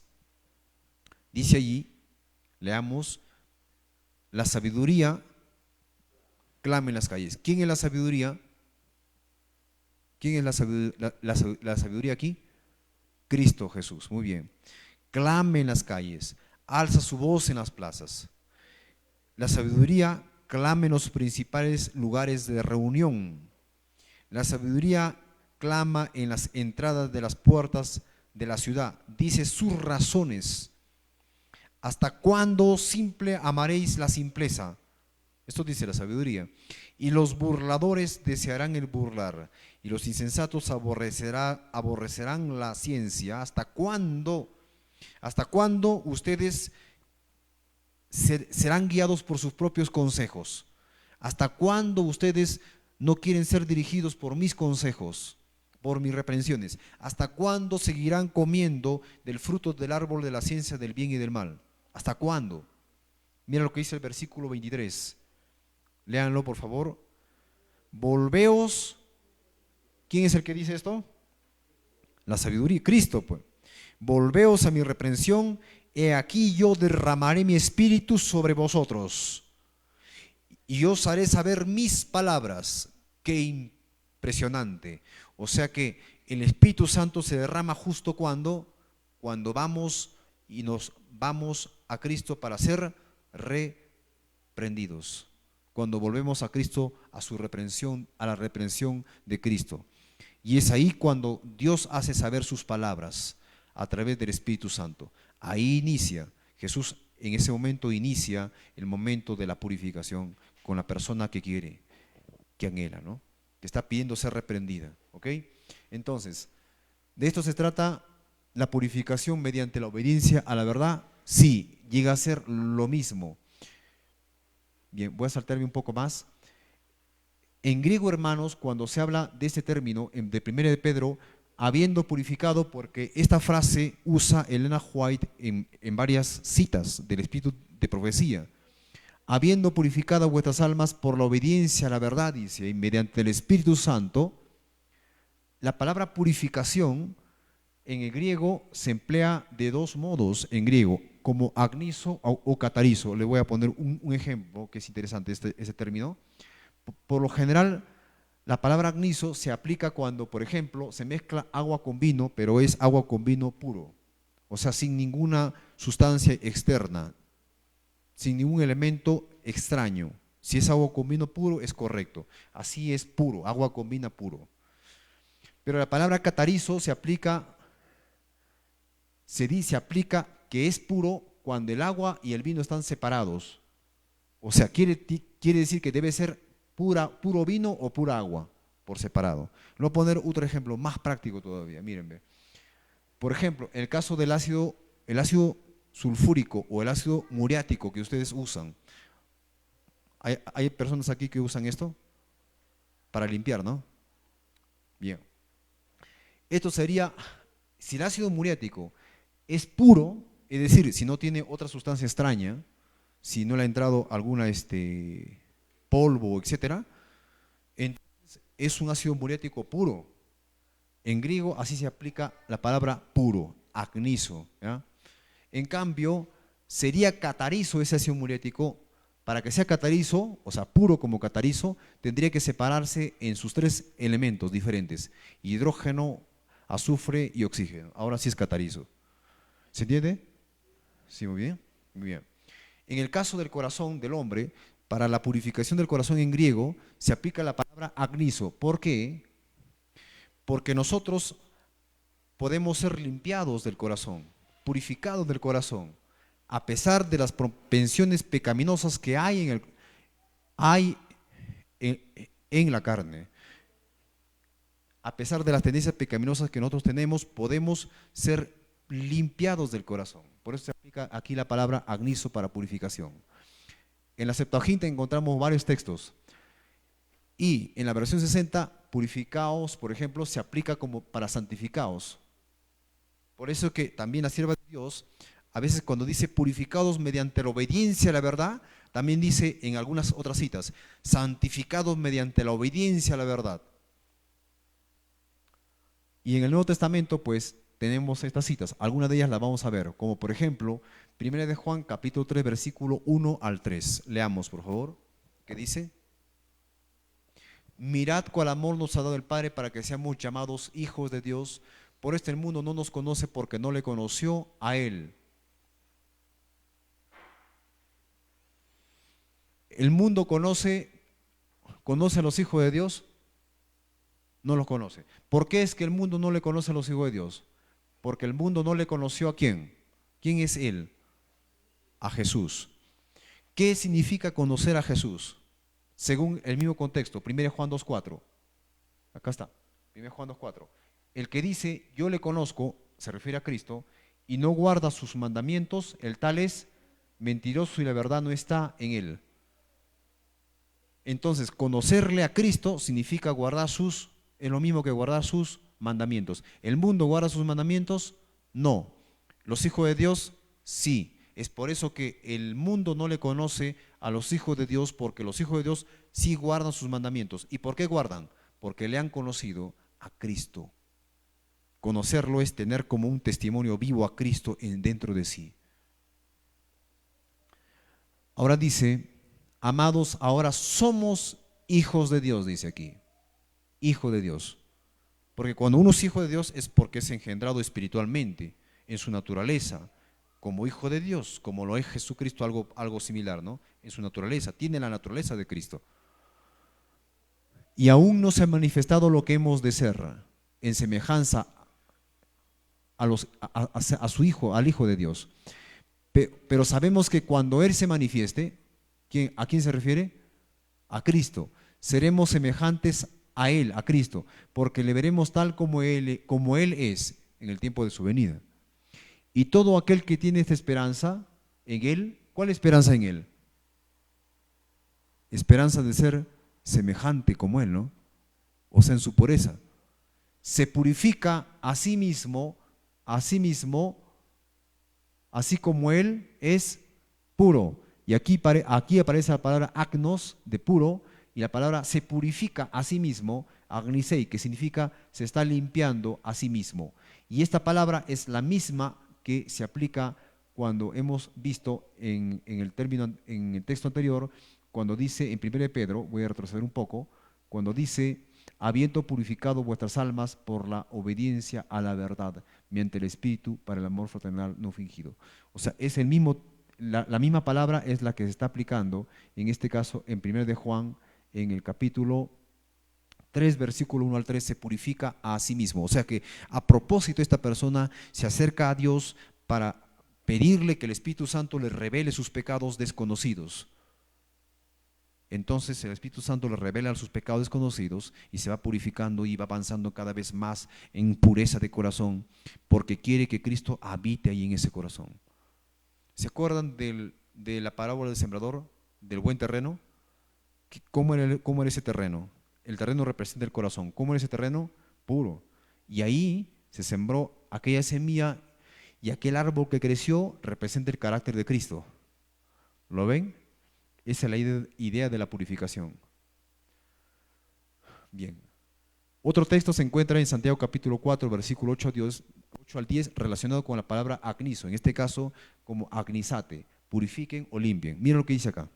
Dice allí, leamos, la sabiduría clama en las calles. ¿Quién es la sabiduría? ¿Quién es la sabiduría aquí? Cristo Jesús, muy bien. Clama en las calles, alza su voz en las plazas. La sabiduría clama en los principales lugares de reunión. La sabiduría clama en las entradas de las puertas de la ciudad. Dice sus razones. ¿Hasta cuándo simple amaréis la simpleza? Esto dice la sabiduría. Y los burladores desearán el burlar, y los insensatos aborrecerán la ciencia. ¿Hasta cuándo? ¿Hasta cuándo ustedes serán guiados por sus propios consejos? ¿Hasta cuándo ustedes no quieren ser dirigidos por mis consejos, por mis reprensiones? ¿Hasta cuándo seguirán comiendo del fruto del árbol de la ciencia del bien y del mal? ¿Hasta cuándo? Mira lo que dice el versículo 23. Léanlo, por favor. Volveos. ¿Quién es el que dice esto? La sabiduría, Cristo, pues. Volveos a mi reprensión, he aquí yo derramaré mi espíritu sobre vosotros, y os haré saber mis palabras. Qué impresionante. O sea que el Espíritu Santo se derrama justo cuando vamos y nos vamos a Cristo para ser reprendidos. Cuando volvemos a Cristo, a su reprensión, a la reprensión de Cristo. Y es ahí cuando Dios hace saber sus palabras a través del Espíritu Santo. Ahí inicia, Jesús en ese momento inicia el momento de la purificación con la persona que quiere, que anhela, ¿no? Que está pidiendo ser reprendida, ¿ok? Entonces, ¿de esto se trata la purificación mediante la obediencia a la verdad? Sí, llega a ser lo mismo. Bien, voy a saltarme un poco más. En griego, hermanos, cuando se habla de este término, de 1 de Pedro, habiendo purificado, porque esta frase usa Elena White en varias citas del Espíritu de profecía. Habiendo purificado vuestras almas por la obediencia a la verdad, dice, y mediante el Espíritu Santo. La palabra purificación en el griego se emplea de dos modos en griego, como agnizo o catarizo. Le voy a poner un ejemplo que es interesante este término. Por lo general, la palabra agnizo se aplica cuando, por ejemplo, se mezcla agua con vino, pero es agua con vino puro, o sea, sin ninguna sustancia externa, sin ningún elemento extraño. Si es agua con vino puro, es correcto. Así es puro, agua con vino puro. Pero la palabra catarizo se aplica que es puro cuando el agua y el vino están separados. O sea, quiere decir que debe ser puro vino o pura agua, por separado. Voy a poner otro ejemplo más práctico todavía, mírenme. Por ejemplo, en el caso del ácido, el ácido sulfúrico o el ácido muriático que ustedes usan. ¿Hay personas aquí que usan esto? Para limpiar, ¿no? Bien. Esto sería, si el ácido muriático es puro, es decir, si no tiene otra sustancia extraña, si no le ha entrado alguna polvo, etcétera, entonces es un ácido muriático puro. En griego así se aplica la palabra puro, agniso, ¿ya? En cambio, sería catarizo ese ácido muriático. Para que sea catarizo, o sea, puro como catarizo, tendría que separarse en sus tres elementos diferentes: hidrógeno, azufre y oxígeno. Ahora sí es catarizo. ¿Se entiende? Sí, muy bien. Muy bien. En el caso del corazón del hombre, para la purificación del corazón en griego, se aplica la palabra agniso. ¿Por qué? Porque nosotros podemos ser limpiados del corazón, purificados del corazón, a pesar de las propensiones pecaminosas que hay en, en la carne. A pesar de las tendencias pecaminosas que nosotros tenemos, podemos ser limpiados del corazón. Por eso se aplica aquí la palabra agniso para purificación. En la Septuaginta encontramos varios textos. Y en la versión 60, purificaos, por ejemplo, se aplica como para santificaos. Por eso que también la sierva de Dios, a veces cuando dice purificados mediante la obediencia a la verdad, también dice en algunas otras citas, santificados mediante la obediencia a la verdad. Y en el Nuevo Testamento, pues, tenemos estas citas. Algunas de ellas las vamos a ver, como por ejemplo, 1 de Juan, capítulo 3, versículo 1 al 3. Leamos, por favor, ¿qué dice? Mirad cuál amor nos ha dado el Padre para que seamos llamados hijos de Dios. Por esto el mundo no nos conoce porque no le conoció a Él. ¿El mundo conoce a los hijos de Dios? No los conoce. ¿Por qué es que el mundo no le conoce a los hijos de Dios? Porque el mundo no le conoció a quién. ¿Quién es Él? A Jesús. ¿Qué significa conocer a Jesús? Según el mismo contexto, 1 Juan 2.4. Acá está, 1 Juan 2.4. El que dice, yo le conozco, se refiere a Cristo, y no guarda sus mandamientos, el tal es mentiroso y la verdad no está en él. Entonces, conocerle a Cristo significa guardar es lo mismo que guardar sus mandamientos. ¿El mundo guarda sus mandamientos? No. ¿Los hijos de Dios? Sí. Es por eso que el mundo no le conoce a los hijos de Dios, porque los hijos de Dios sí guardan sus mandamientos. ¿Y por qué guardan? Porque le han conocido a Cristo. Conocerlo es tener como un testimonio vivo a Cristo dentro de sí. Ahora dice, amados, ahora somos hijos de Dios, dice aquí. Hijo de Dios. Porque cuando uno es hijo de Dios es porque es engendrado espiritualmente, en su naturaleza, como hijo de Dios, como lo es Jesucristo, algo similar, ¿no? En su naturaleza, tiene la naturaleza de Cristo. Y aún no se ha manifestado lo que hemos de ser, en semejanza a su Hijo, al Hijo de Dios. Pero sabemos que cuando Él se manifieste, ¿a quién se refiere? A Cristo. Seremos semejantes a Él, a Cristo, porque le veremos tal como Él es en el tiempo de su venida. Y todo aquel que tiene esta esperanza en Él, ¿cuál esperanza en Él? Esperanza de ser semejante como Él, ¿no? O sea, en su pureza. Se purifica a sí mismo, así como Él es puro. Y aquí aparece la palabra agnos, de puro, y la palabra se purifica a sí mismo, agnisei, que significa se está limpiando a sí mismo. Y esta palabra es la misma que se aplica cuando hemos visto en el texto anterior, cuando dice en 1 Pedro, voy a retroceder un poco, cuando dice, habiendo purificado vuestras almas por la obediencia a la verdad, mediante el Espíritu para el amor fraternal no fingido. O sea, es la misma palabra es la que se está aplicando, en este caso, en 1 de Juan, en el capítulo 3, versículo 1 al 3, se purifica a sí mismo. O sea que a propósito esta persona se acerca a Dios para pedirle que el Espíritu Santo le revele sus pecados desconocidos. Entonces el Espíritu Santo le revela sus pecados desconocidos y se va purificando y va avanzando cada vez más en pureza de corazón, porque quiere que Cristo habite ahí en ese corazón. ¿Se acuerdan de la parábola del sembrador, del buen terreno? ¿Cómo era ese terreno? El terreno representa el corazón. ¿Cómo era ese terreno? Puro. Y ahí se sembró aquella semilla y aquel árbol que creció representa el carácter de Cristo. ¿Lo ven? Esa es la idea de la purificación. Bien. Otro texto se encuentra en Santiago capítulo 4, versículo 8 al 10, relacionado con la palabra agnizo, en este caso como agnizate, purifiquen o limpien. Miren lo que dice acá.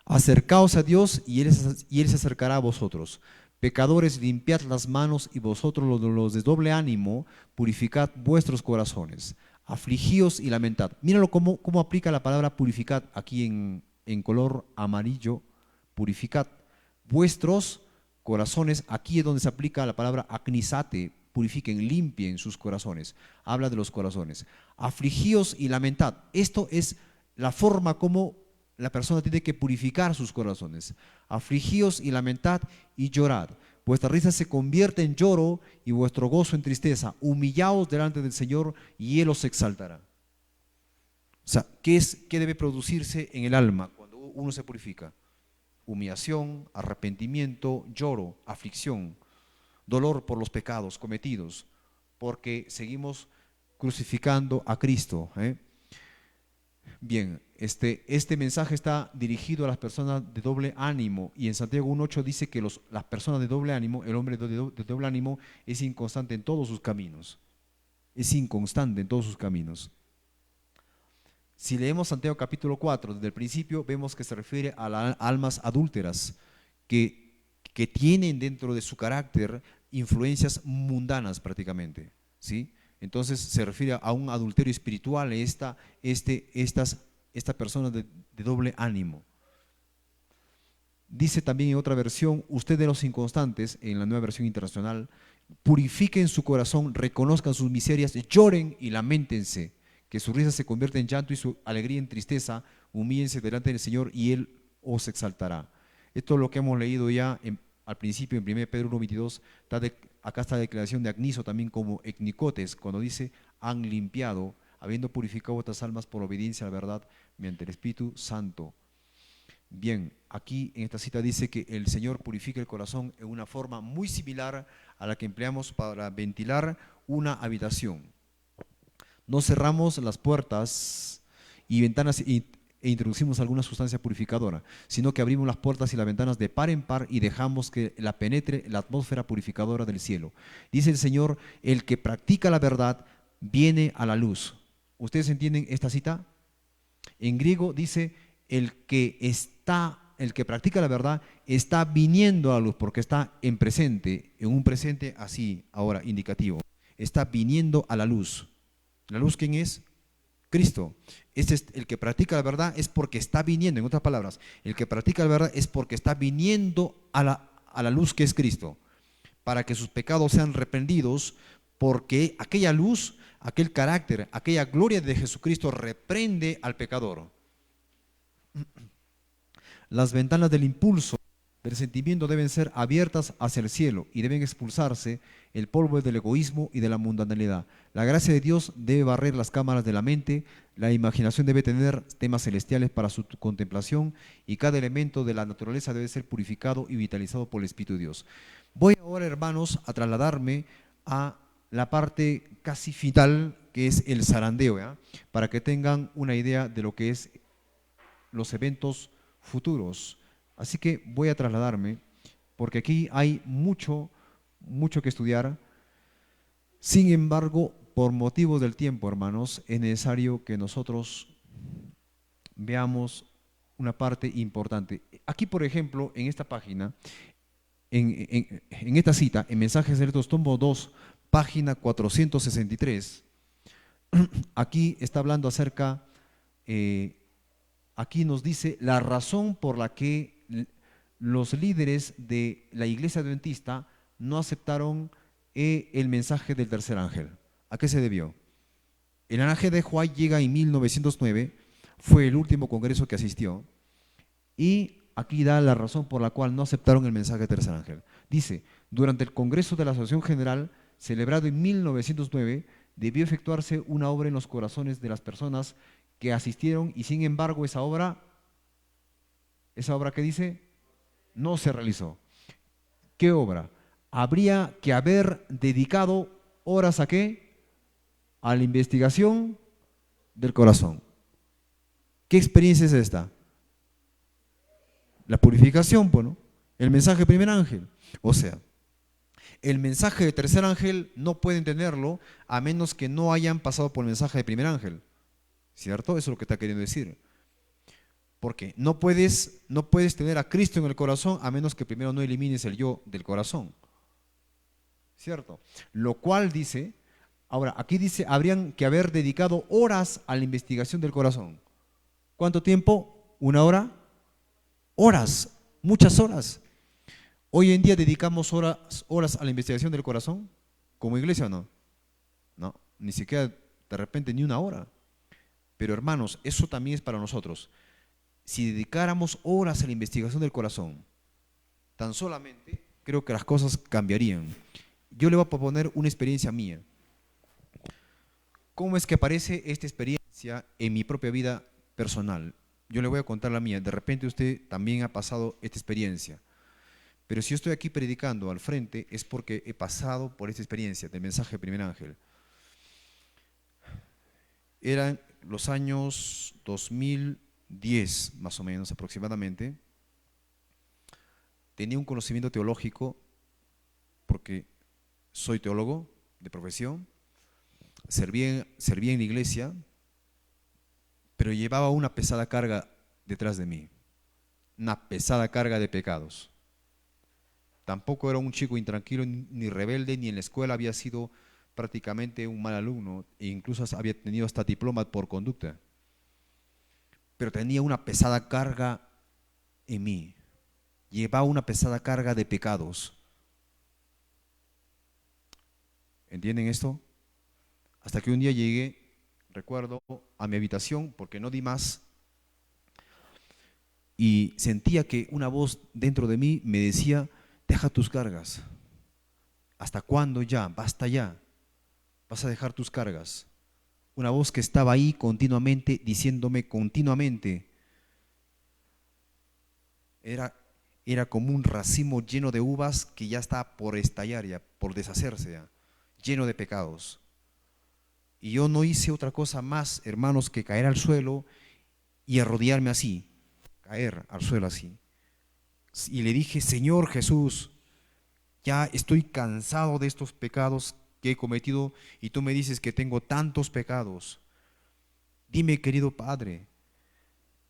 Acercaos a Dios y Él se acercará a vosotros. Pecadores, limpiad las manos y vosotros los de doble ánimo, purificad vuestros corazones. Afligíos y lamentad. Míralo cómo aplica la palabra purificad aquí en color amarillo. Purificad vuestros corazones. Aquí es donde se aplica la palabra agnisate. Purifiquen, limpien sus corazones. Habla de los corazones. Afligíos y lamentad. Esto es la forma como la persona tiene que purificar sus corazones. Afligíos y lamentad y llorad. Vuestra risa se convierte en lloro y vuestro gozo en tristeza. Humillaos delante del Señor y Él os exaltará. O sea, ¿qué debe producirse en el alma cuando uno se purifica? Humillación, arrepentimiento, lloro, aflicción, dolor por los pecados cometidos, porque seguimos crucificando a Cristo. Bien, este mensaje está dirigido a las personas de doble ánimo, y en Santiago 1:8 dice que las personas de doble ánimo, el hombre de doble ánimo es inconstante en todos sus caminos. Es inconstante en todos sus caminos. Si leemos Santiago capítulo 4, desde el principio vemos que se refiere a las almas adúlteras que tienen dentro de su carácter influencias mundanas prácticamente, ¿sí? Entonces se refiere a un adulterio espiritual, estas personas de doble ánimo. Dice también en otra versión, ustedes los inconstantes, en la Nueva Versión Internacional, purifiquen su corazón, reconozcan sus miserias, lloren y lamentense, que su risa se convierta en llanto y su alegría en tristeza, humíllense delante del Señor y Él os exaltará. Esto es lo que hemos leído ya al principio en 1 Pedro 1:22, acá está la declaración de agnizo también como ecnicotes, cuando dice han limpiado, habiendo purificado vuestras almas por obediencia a la verdad mediante el Espíritu Santo. Bien, aquí en esta cita dice que el Señor purifica el corazón en una forma muy similar a la que empleamos para ventilar una habitación. No cerramos las puertas y ventanas e introducimos alguna sustancia purificadora, sino que abrimos las puertas y las ventanas de par en par y dejamos que la penetre la atmósfera purificadora del cielo. Dice el Señor, el que practica la verdad viene a la luz. ¿Ustedes entienden esta cita? En griego dice, el que practica la verdad está viniendo a la luz, porque está en presente, en un presente así, ahora indicativo. Está viniendo a la luz. ¿La luz quién es? Cristo. El que practica la verdad es porque está viniendo, en otras palabras, el que practica la verdad es porque está viniendo a la luz que es Cristo, para que sus pecados sean reprendidos, porque aquella luz, aquel carácter, aquella gloria de Jesucristo reprende al pecador. Las ventanas del impulso, del sentimiento deben ser abiertas hacia el cielo y deben expulsarse el polvo del egoísmo y de la mundanalidad. La gracia de Dios debe barrer las cámaras de la mente, la imaginación debe tener temas celestiales para su contemplación y cada elemento de la naturaleza debe ser purificado y vitalizado por el Espíritu de Dios. Voy ahora, hermanos, a trasladarme a la parte casi final, que es el zarandeo, ¿ya? Para que tengan una idea de lo que es los eventos futuros. Así que voy a trasladarme, porque aquí hay mucho que estudiar. Sin embargo, por motivos del tiempo, hermanos, es necesario que nosotros veamos una parte importante. Aquí, por ejemplo, en esta página, en esta cita, en Mensajes Directos, tomo 2, página 463, aquí está hablando acerca, aquí nos dice la razón por la que los líderes de la iglesia adventista no aceptaron el mensaje del tercer ángel. ¿A qué se debió? El ángel de White llega en 1909, fue el último congreso que asistió, y aquí da la razón por la cual no aceptaron el mensaje del tercer ángel. Dice, durante el congreso de la Asociación General, celebrado en 1909, debió efectuarse una obra en los corazones de las personas que asistieron y sin embargo esa obra ¿qué dice? No se realizó. ¿Qué obra? Habría que haber dedicado horas ¿a qué? A la investigación del corazón. ¿Qué experiencia es esta? La purificación, pues, ¿no? El mensaje de primer ángel. O sea, el mensaje de tercer ángel no pueden tenerlo a menos que no hayan pasado por el mensaje de primer ángel. ¿Cierto? Eso es lo que está queriendo decir. Porque no puedes tener a Cristo en el corazón a menos que primero no elimines el yo del corazón. ¿Cierto? Lo cual dice, ahora aquí dice, habrían que haber dedicado horas a la investigación del corazón. ¿Cuánto tiempo? ¿Una hora? Horas, muchas horas. Hoy en día dedicamos horas a la investigación del corazón, como iglesia o no. No, ni siquiera de repente ni una hora. Pero hermanos, eso también es para nosotros. Si dedicáramos horas a la investigación del corazón, tan solamente, creo que las cosas cambiarían. Yo le voy a proponer una experiencia mía. ¿Cómo es que aparece esta experiencia en mi propia vida personal? Yo le voy a contar la mía. De repente usted también ha pasado esta experiencia. Pero si yo estoy aquí predicando al frente es porque he pasado por esta experiencia del mensaje de primer ángel. Eran los años 2010, más o menos aproximadamente. Tenía un conocimiento teológico porque soy teólogo de profesión. Servía en la iglesia, pero llevaba una pesada carga detrás de mí. Una pesada carga de pecados. Tampoco era un chico intranquilo ni rebelde, ni en la escuela había sido prácticamente un mal alumno, e incluso había tenido hasta diploma por conducta. Pero tenía una pesada carga en mí. Llevaba una pesada carga de pecados. ¿Entienden esto? Hasta que un día llegué, recuerdo, a mi habitación, porque no di más, y sentía que una voz dentro de mí me decía: deja tus cargas. ¿Hasta cuándo ya? Basta ya. Vas a dejar tus cargas. Una voz que estaba ahí continuamente, diciéndome continuamente. Era como un racimo lleno de uvas que ya está por estallar, ya, por deshacerse, ya, lleno de pecados. Y yo no hice otra cosa más, hermanos, que caer al suelo y arrodillarme así, caer al suelo así. Y le dije: Señor Jesús, ya estoy cansado de estos pecados que he cometido y tú me dices que tengo tantos pecados. Dime, querido Padre,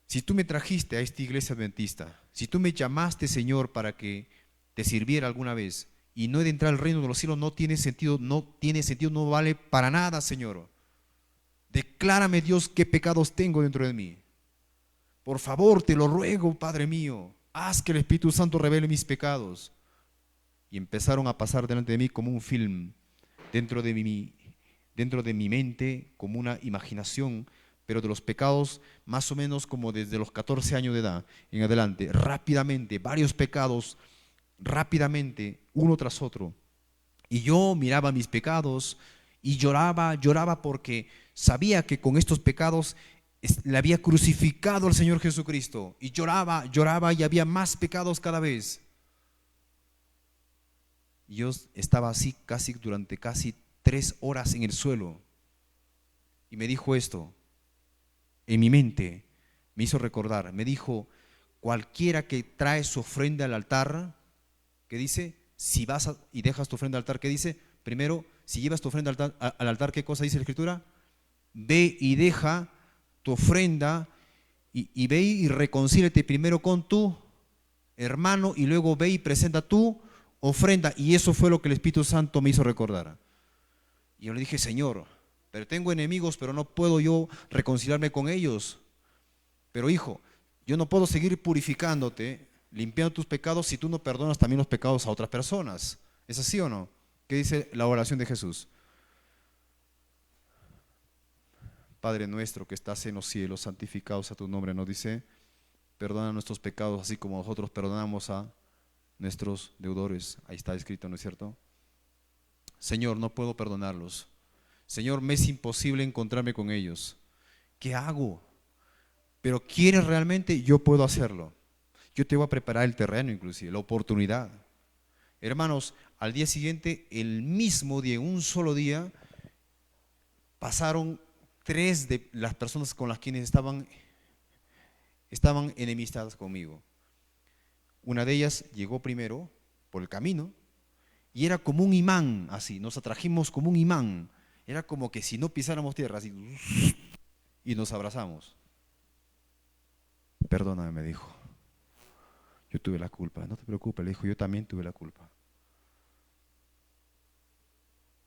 si tú me trajiste a esta iglesia adventista, si tú me llamaste, Señor, para que te sirviera alguna vez y no he de entrar al reino de los cielos, no tiene sentido, no vale para nada, Señor. Declárame, Dios, qué pecados tengo dentro de mí. Por favor, te lo ruego, Padre mío, haz que el Espíritu Santo revele mis pecados. Y empezaron a pasar delante de mí como un film, dentro de mi mente, como una imaginación, pero de los pecados más o menos como desde los 14 años de edad en adelante, rápidamente, varios pecados, rápidamente, uno tras otro. Y yo miraba mis pecados y lloraba porque sabía que con estos pecados le había crucificado al Señor Jesucristo. Y lloraba y había más pecados cada vez. Y yo estaba así durante casi 3 horas en el suelo. Y me dijo esto, en mi mente, me hizo recordar, me dijo: cualquiera que trae su ofrenda al altar, ¿qué dice? Si vas y dejas tu ofrenda al altar, ¿qué dice? Primero, si llevas tu ofrenda al altar, ¿qué cosa dice la Escritura? Ve y deja tu ofrenda y ve y reconcíliate primero con tu hermano y luego ve y presenta tu ofrenda. Y eso fue lo que el Espíritu Santo me hizo recordar. Y yo le dije: Señor, pero tengo enemigos, pero no puedo yo reconciliarme con ellos. Pero hijo, yo no puedo seguir purificándote, limpiando tus pecados si tú no perdonas también los pecados a otras personas. ¿Es así o no? ¿Qué dice la oración de Jesús? Padre nuestro que estás en los cielos, santificado sea tu nombre, nos dice: perdona nuestros pecados así como nosotros perdonamos a nuestros deudores. Ahí está escrito, ¿no es cierto? Señor, no puedo perdonarlos. Señor, me es imposible encontrarme con ellos. ¿Qué hago? Pero ¿quieres realmente? Yo puedo hacerlo. Yo te voy a preparar el terreno, inclusive, la oportunidad. Hermanos, al día siguiente, el mismo día, en un solo día, pasaron 3 de las personas con las quienes estaban estaban enemistadas conmigo. Una de ellas llegó primero por el camino y era como un imán, así, nos atrajimos como un imán. Era como que si no pisáramos tierra, así, y nos abrazamos. Perdóname, me dijo. Yo tuve la culpa. No te preocupes, le dijo, yo también tuve la culpa.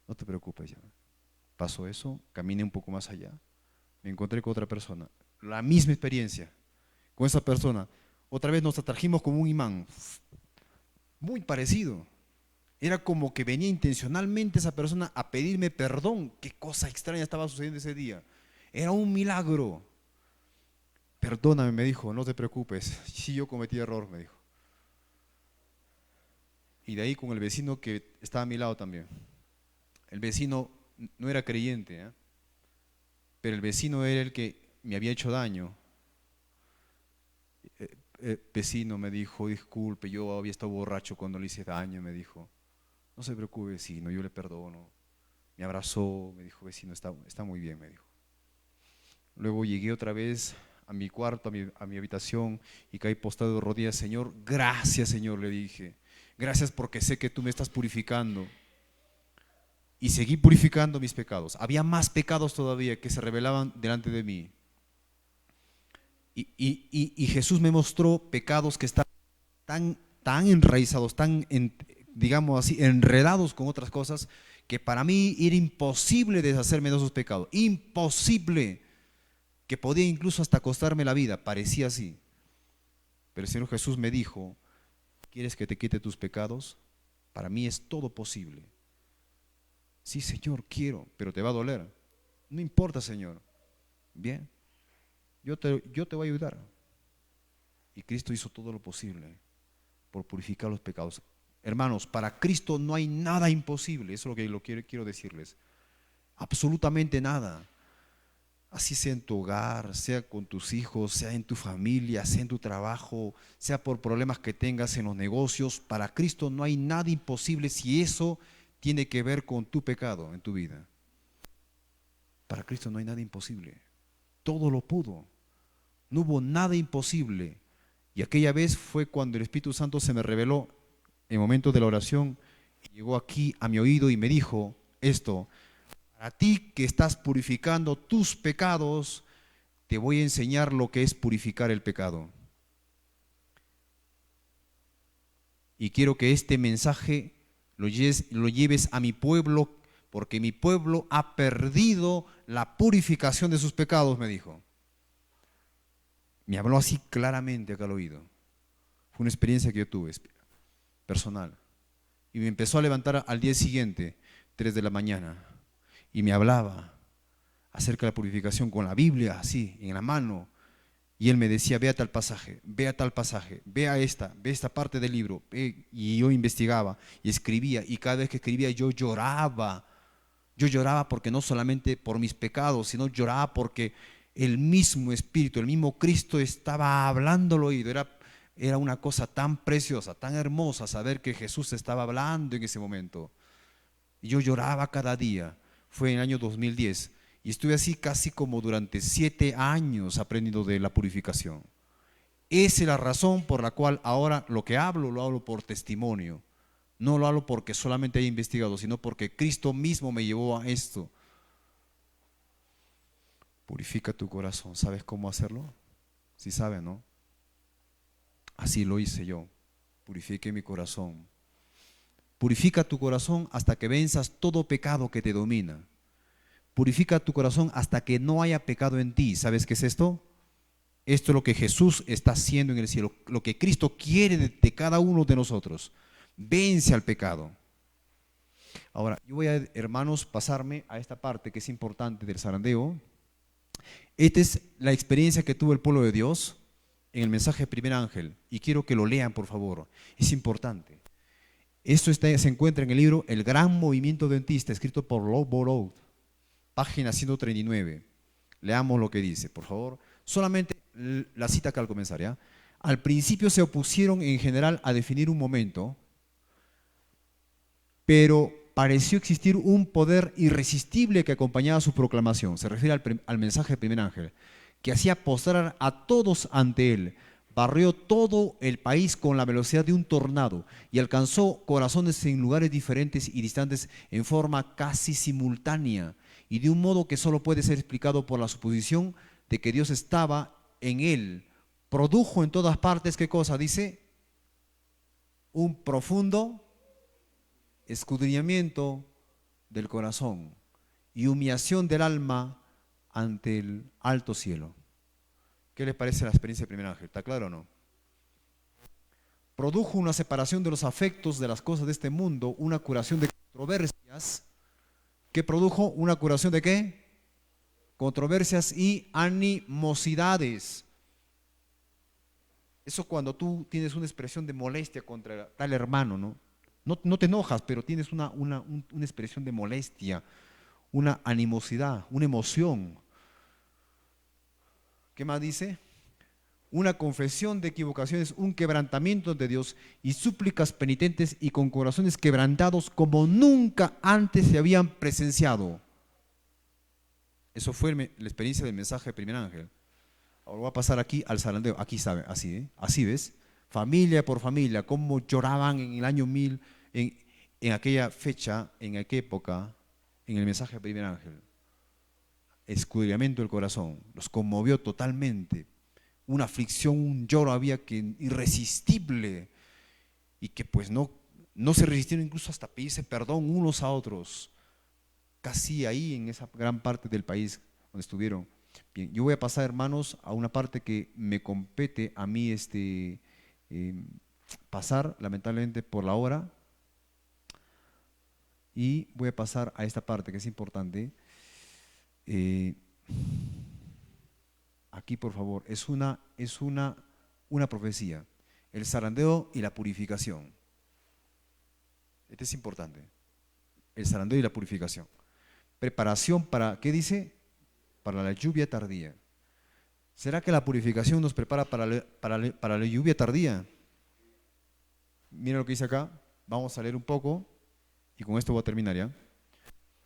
No te preocupes ya. Pasó eso, caminé un poco más allá. Me encontré con otra persona. La misma experiencia. Con esa persona. Otra vez nos atrajimos como un imán. Muy parecido. Era como que venía intencionalmente esa persona a pedirme perdón. Qué cosa extraña estaba sucediendo ese día. Era un milagro. Perdóname, me dijo, no te preocupes. Sí, yo cometí error, me dijo. Y de ahí con el vecino que estaba a mi lado también. El vecino no era creyente, ¿eh? Pero el vecino era el que me había hecho daño. Vecino me dijo, disculpe, yo había estado borracho cuando le hice daño, me dijo. No se preocupe, vecino, yo le perdono. Me abrazó, me dijo, vecino, está muy bien, me dijo. Luego llegué otra vez a mi cuarto, a mi habitación, y caí postrado de rodillas. Señor, gracias, Señor, le dije. Gracias porque sé que tú me estás purificando. Y seguí purificando mis pecados. Había más pecados todavía que se revelaban delante de mí. Y Jesús me mostró pecados que estaban tan enraizados, digamos así, enredados con otras cosas, que para mí era imposible deshacerme de esos pecados. Imposible. Que podía incluso hasta costarme la vida, parecía así. Pero el Señor Jesús me dijo, ¿quieres que te quite tus pecados? Para mí es todo posible. Sí, Señor, quiero, pero te va a doler. No importa, Señor. Bien, yo te voy a ayudar. Y Cristo hizo todo lo posible por purificar los pecados. Hermanos, para Cristo no hay nada imposible. Eso es lo que quiero decirles. Absolutamente nada. Así sea en tu hogar, sea con tus hijos, sea en tu familia, sea en tu trabajo, sea por problemas que tengas en los negocios. Para Cristo no hay nada imposible si eso tiene que ver con tu pecado en tu vida. Para Cristo no hay nada imposible. Todo lo pudo. No hubo nada imposible. Y aquella vez fue cuando el Espíritu Santo se me reveló en el momento de la oración y llegó aquí a mi oído y me dijo esto: para ti que estás purificando tus pecados, te voy a enseñar lo que es purificar el pecado. Y quiero que este mensaje lo lleves a mi pueblo, porque mi pueblo ha perdido la purificación de sus pecados, me dijo. Me habló así claramente acá al oído. Fue una experiencia que yo tuve, personal. Y me empezó a levantar al día siguiente, 3 de la mañana, y me hablaba acerca de la purificación con la Biblia, así, en la mano. Y él me decía, ve a tal pasaje, ve a tal pasaje, ve esta parte del libro. Y yo investigaba y escribía, y cada vez que escribía yo lloraba. Yo lloraba porque no solamente por mis pecados, sino lloraba porque el mismo Espíritu, el mismo Cristo estaba hablando al oído. Era una cosa tan preciosa, tan hermosa saber que Jesús estaba hablando en ese momento. Y yo lloraba cada día. Fue en el año 2010. Y estuve así casi como durante 7 años aprendiendo de la purificación. Esa es la razón por la cual ahora lo que hablo, lo hablo por testimonio. No lo hablo porque solamente he investigado, sino porque Cristo mismo me llevó a esto. Purifica tu corazón. ¿Sabes cómo hacerlo? Sí sabes, ¿no? Así lo hice yo. Purifiqué mi corazón. Purifica tu corazón hasta que venzas todo pecado que te domina. Purifica tu corazón hasta que no haya pecado en ti. ¿Sabes qué es esto? Esto es lo que Jesús está haciendo en el cielo, lo que Cristo quiere de cada uno de nosotros. Vence al pecado. Ahora, yo voy a, hermanos, pasarme a esta parte que es importante del zarandeo. Esta es la experiencia que tuvo el pueblo de Dios en el mensaje del primer ángel. Y quiero que lo lean, por favor. Es importante. Esto se encuentra en el libro El Gran Movimiento Adventista, escrito por Lou Borou, página 139. Leamos lo que dice, por favor. Solamente la cita acá al comenzar, ¿ya? Al principio se opusieron en general a definir un momento, pero pareció existir un poder irresistible que acompañaba su proclamación. Se refiere al mensaje del primer ángel. que hacía postrar a todos ante él. Barrió todo el país con la velocidad de un tornado y alcanzó corazones en lugares diferentes y distantes en forma casi simultánea y de un modo que solo puede ser explicado por la suposición de que Dios estaba en él. Produjo en todas partes, ¿qué cosa? Dice, un profundo escudriñamiento del corazón y humillación del alma ante el alto cielo. ¿Qué les parece la experiencia del primer ángel? ¿Está claro o no? Produjo una separación de los afectos de las cosas de este mundo, una curación de controversias. ¿Qué produjo? ¿Una curación de qué? Controversias y animosidades. Eso cuando tú tienes una expresión de molestia contra tal hermano, ¿no? No te enojas, pero tienes una expresión de molestia, una animosidad, una emoción. ¿Qué más dice? Una confesión de equivocaciones, un quebrantamiento de Dios y súplicas penitentes y con corazones quebrantados como nunca antes se habían presenciado. Eso fue la experiencia del mensaje del primer ángel. Ahora voy a pasar aquí al zarandeo. Aquí sabe, así, así ves. Familia por familia, cómo lloraban en el año 1000, en aquella fecha, en aquella época, en el mensaje del primer ángel. Escudriñamiento del corazón, los conmovió totalmente. Una aflicción, un lloro había que irresistible y que pues no se resistieron incluso hasta pedirse perdón unos a otros. Casi ahí en esa gran parte del país donde estuvieron. Bien, yo voy a pasar, hermanos, a una parte que me compete a mí pasar, lamentablemente por la hora, y voy a pasar a esta parte que es importante. Aquí, por favor, es una profecía, el zarandeo y la purificación. Este es importante, el zarandeo y la purificación. Preparación para, ¿qué dice? Para la lluvia tardía. ¿Será que la purificación nos prepara para la lluvia tardía? Mira lo que dice acá, vamos a leer un poco y con esto voy a terminar ya.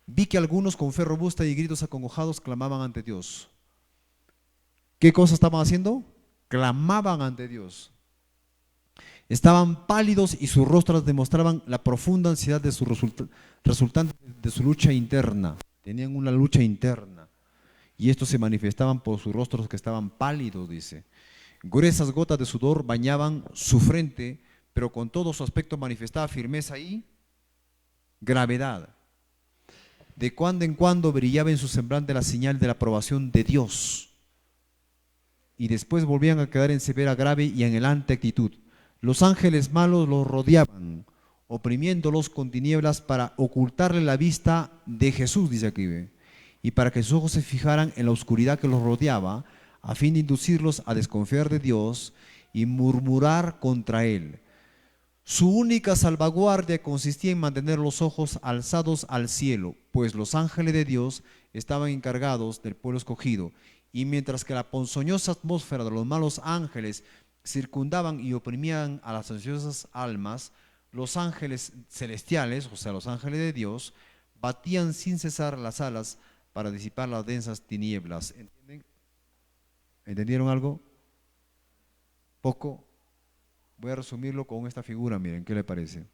Vi que algunos con fe robusta y gritos acongojados clamaban ante Dios. ¿Qué cosa estaban haciendo? Clamaban ante Dios. Estaban pálidos y sus rostros demostraban la profunda ansiedad de su resultante de su lucha interna. Tenían una lucha interna. Y estos se manifestaban por sus rostros que estaban pálidos, dice. Gruesas gotas de sudor bañaban su frente, pero con todo su aspecto manifestaba firmeza y gravedad. De cuando en cuando brillaba en su semblante la señal de la aprobación de Dios. Y después volvían a quedar en severa, grave y anhelante actitud. Los ángeles malos los rodeaban, oprimiéndolos con tinieblas para ocultarle la vista de Jesús, dice aquí, y para que sus ojos se fijaran en la oscuridad que los rodeaba, a fin de inducirlos a desconfiar de Dios y murmurar contra Él. Su única salvaguardia consistía en mantener los ojos alzados al cielo, pues los ángeles de Dios estaban encargados del pueblo escogido, y mientras que la ponzoñosa atmósfera de los malos ángeles circundaban y oprimían a las ansiosas almas, los ángeles celestiales, o sea, los ángeles de Dios, batían sin cesar las alas para disipar las densas tinieblas. ¿Entienden? ¿Entendieron algo? ¿Poco? Voy a resumirlo con esta figura, miren, ¿qué le parece?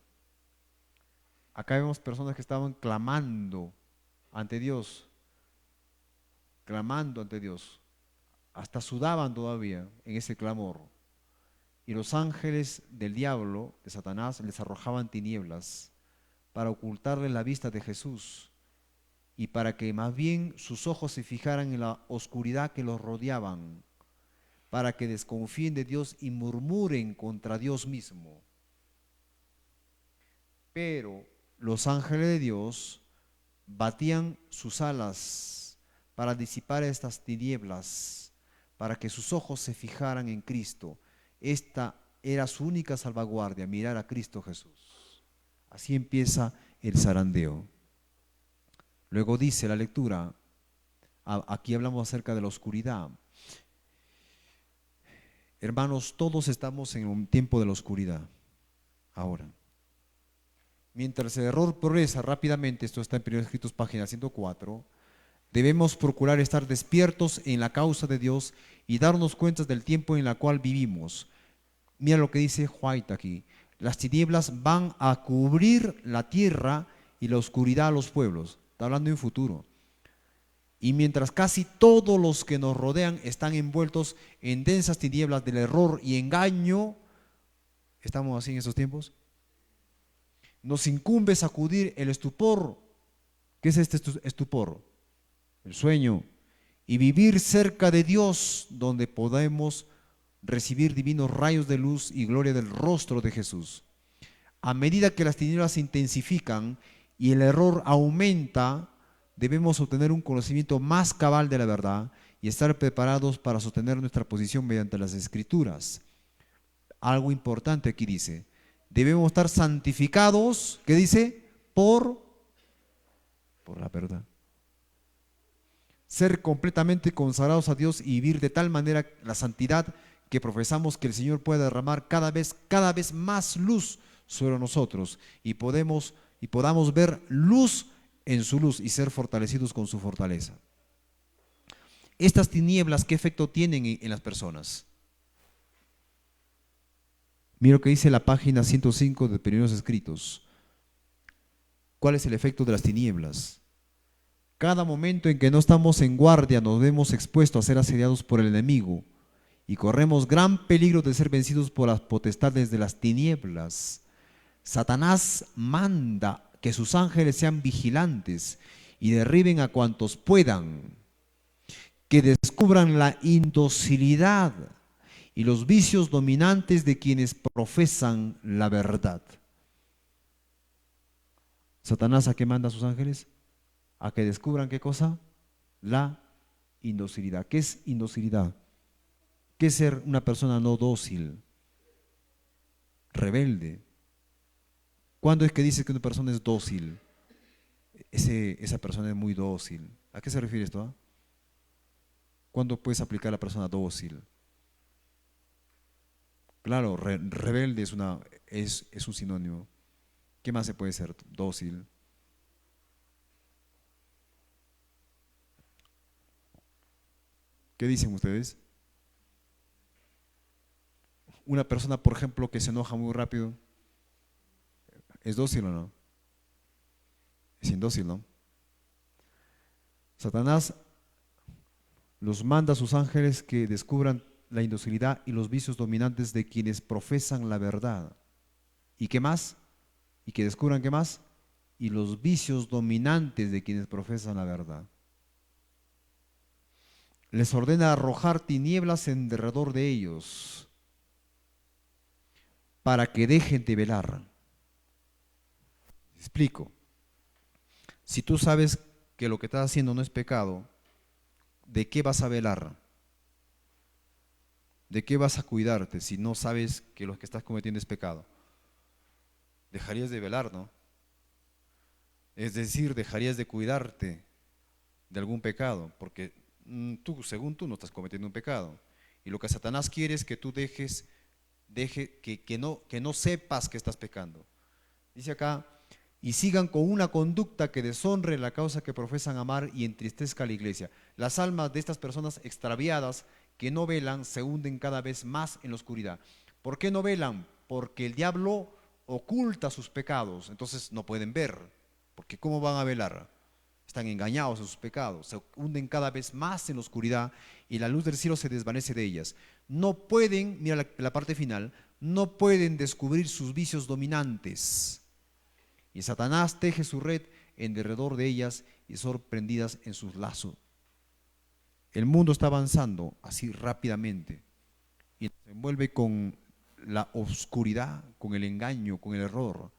Acá vemos personas que estaban clamando ante Dios, hasta sudaban todavía en ese clamor. Y los ángeles del diablo, de Satanás, les arrojaban tinieblas para ocultarle la vista de Jesús y para que más bien sus ojos se fijaran en la oscuridad que los rodeaban, para que desconfíen de Dios y murmuren contra Dios mismo. Pero los ángeles de Dios batían sus alas para disipar estas tinieblas, para que sus ojos se fijaran en Cristo. Esta era su única salvaguardia, mirar a Cristo Jesús. Así empieza el zarandeo. Luego dice la lectura, aquí hablamos acerca de la oscuridad. Hermanos, todos estamos en un tiempo de la oscuridad, ahora. Mientras el error progresa rápidamente, esto está en Primeros Escritos, página 104, Debemos procurar estar despiertos en la causa de Dios y darnos cuenta del tiempo en el cual vivimos. Mira lo que dice White aquí. Las tinieblas van a cubrir la tierra y la oscuridad a los pueblos. Está hablando de un futuro. Y mientras casi todos los que nos rodean están envueltos en densas tinieblas del error y engaño, ¿estamos así en estos tiempos? Nos incumbe sacudir el estupor. ¿Qué es este estupor? El sueño. Y vivir cerca de Dios, donde podemos recibir divinos rayos de luz y gloria del rostro de Jesús. A medida que las tinieblas se intensifican y el error aumenta, debemos obtener un conocimiento más cabal de la verdad y estar preparados para sostener nuestra posición mediante las Escrituras. Algo importante aquí dice, debemos estar santificados, ¿qué dice? Por la verdad. Ser completamente consagrados a Dios y vivir de tal manera la santidad que profesamos que el Señor pueda derramar cada vez más luz sobre nosotros y podamos ver luz en su luz y ser fortalecidos con su fortaleza. Estas tinieblas, ¿qué efecto tienen en las personas? Mira lo que dice la página 105 de Primeros Escritos. ¿Cuál es el efecto de las tinieblas? Cada momento en que no estamos en guardia nos vemos expuestos a ser asediados por el enemigo y corremos gran peligro de ser vencidos por las potestades de las tinieblas. Satanás manda que sus ángeles sean vigilantes y derriben a cuantos puedan, que descubran la indocilidad y los vicios dominantes de quienes profesan la verdad. ¿Satanás a qué manda a sus ángeles? A que descubran ¿qué cosa? La indocilidad. ¿Qué es indocilidad? ¿Qué es ser una persona no dócil? Rebelde. ¿Cuándo es que dice que una persona es dócil? Esa persona es muy dócil. ¿A qué se refiere esto? ¿Cuándo puedes aplicar a la persona dócil? Claro, rebelde es un sinónimo. ¿Qué más se puede ser? Dócil. ¿Qué dicen ustedes? Una persona, por ejemplo, que se enoja muy rápido, ¿es dócil o no? Es indócil, ¿no? Satanás los manda a sus ángeles que descubran la indocilidad y los vicios dominantes de quienes profesan la verdad. ¿Y qué más? ¿Y que descubran qué más? Y los vicios dominantes de quienes profesan la verdad. Les ordena arrojar tinieblas en derredor de ellos para que dejen de velar. Explico. Si tú sabes que lo que estás haciendo no es pecado, ¿de qué vas a velar? ¿De qué vas a cuidarte si no sabes que lo que estás cometiendo es pecado? Dejarías de velar, ¿no? Es decir, dejarías de cuidarte de algún pecado, porque según tú, no estás cometiendo un pecado. Y lo que Satanás quiere es que tú que no sepas que estás pecando. Dice acá, y sigan con una conducta que deshonre la causa que profesan amar y entristezca a la iglesia. Las almas de estas personas extraviadas que no velan se hunden cada vez más en la oscuridad. ¿Por qué no velan? Porque el diablo oculta sus pecados, entonces no pueden ver, porque ¿cómo van a velar? Están engañados en sus pecados, se hunden cada vez más en la oscuridad y la luz del cielo se desvanece de ellas. No pueden, mira la parte final, no pueden descubrir sus vicios dominantes. Y Satanás teje su red en derredor de ellas y sorprendidas en sus lazos. El mundo está avanzando así rápidamente y se envuelve con la oscuridad, con el engaño, con el error.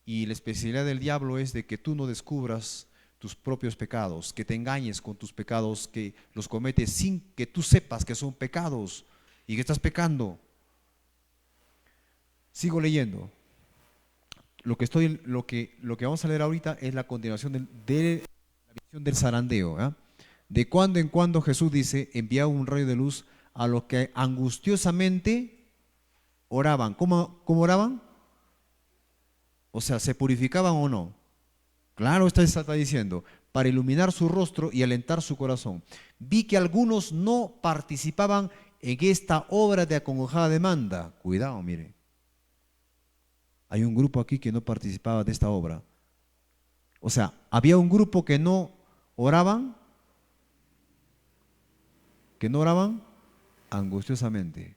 Y la especialidad del diablo es de que tú no descubras tus propios pecados, que te engañes con tus pecados, que los cometes sin que tú sepas que son pecados y que estás pecando. Sigo leyendo. Lo que vamos a leer ahorita es la continuación de la visión del zarandeo. ¿Eh? De cuando en cuando Jesús dice, enviaba un rayo de luz a los que angustiosamente oraban. ¿Cómo oraban? O sea, ¿se purificaban o no? Claro, está diciendo, para iluminar su rostro y alentar su corazón. Vi que algunos no participaban en esta obra de acongojada demanda. Cuidado, mire. Hay un grupo aquí que no participaba de esta obra. O sea, había un grupo oraban, que no oraban angustiosamente,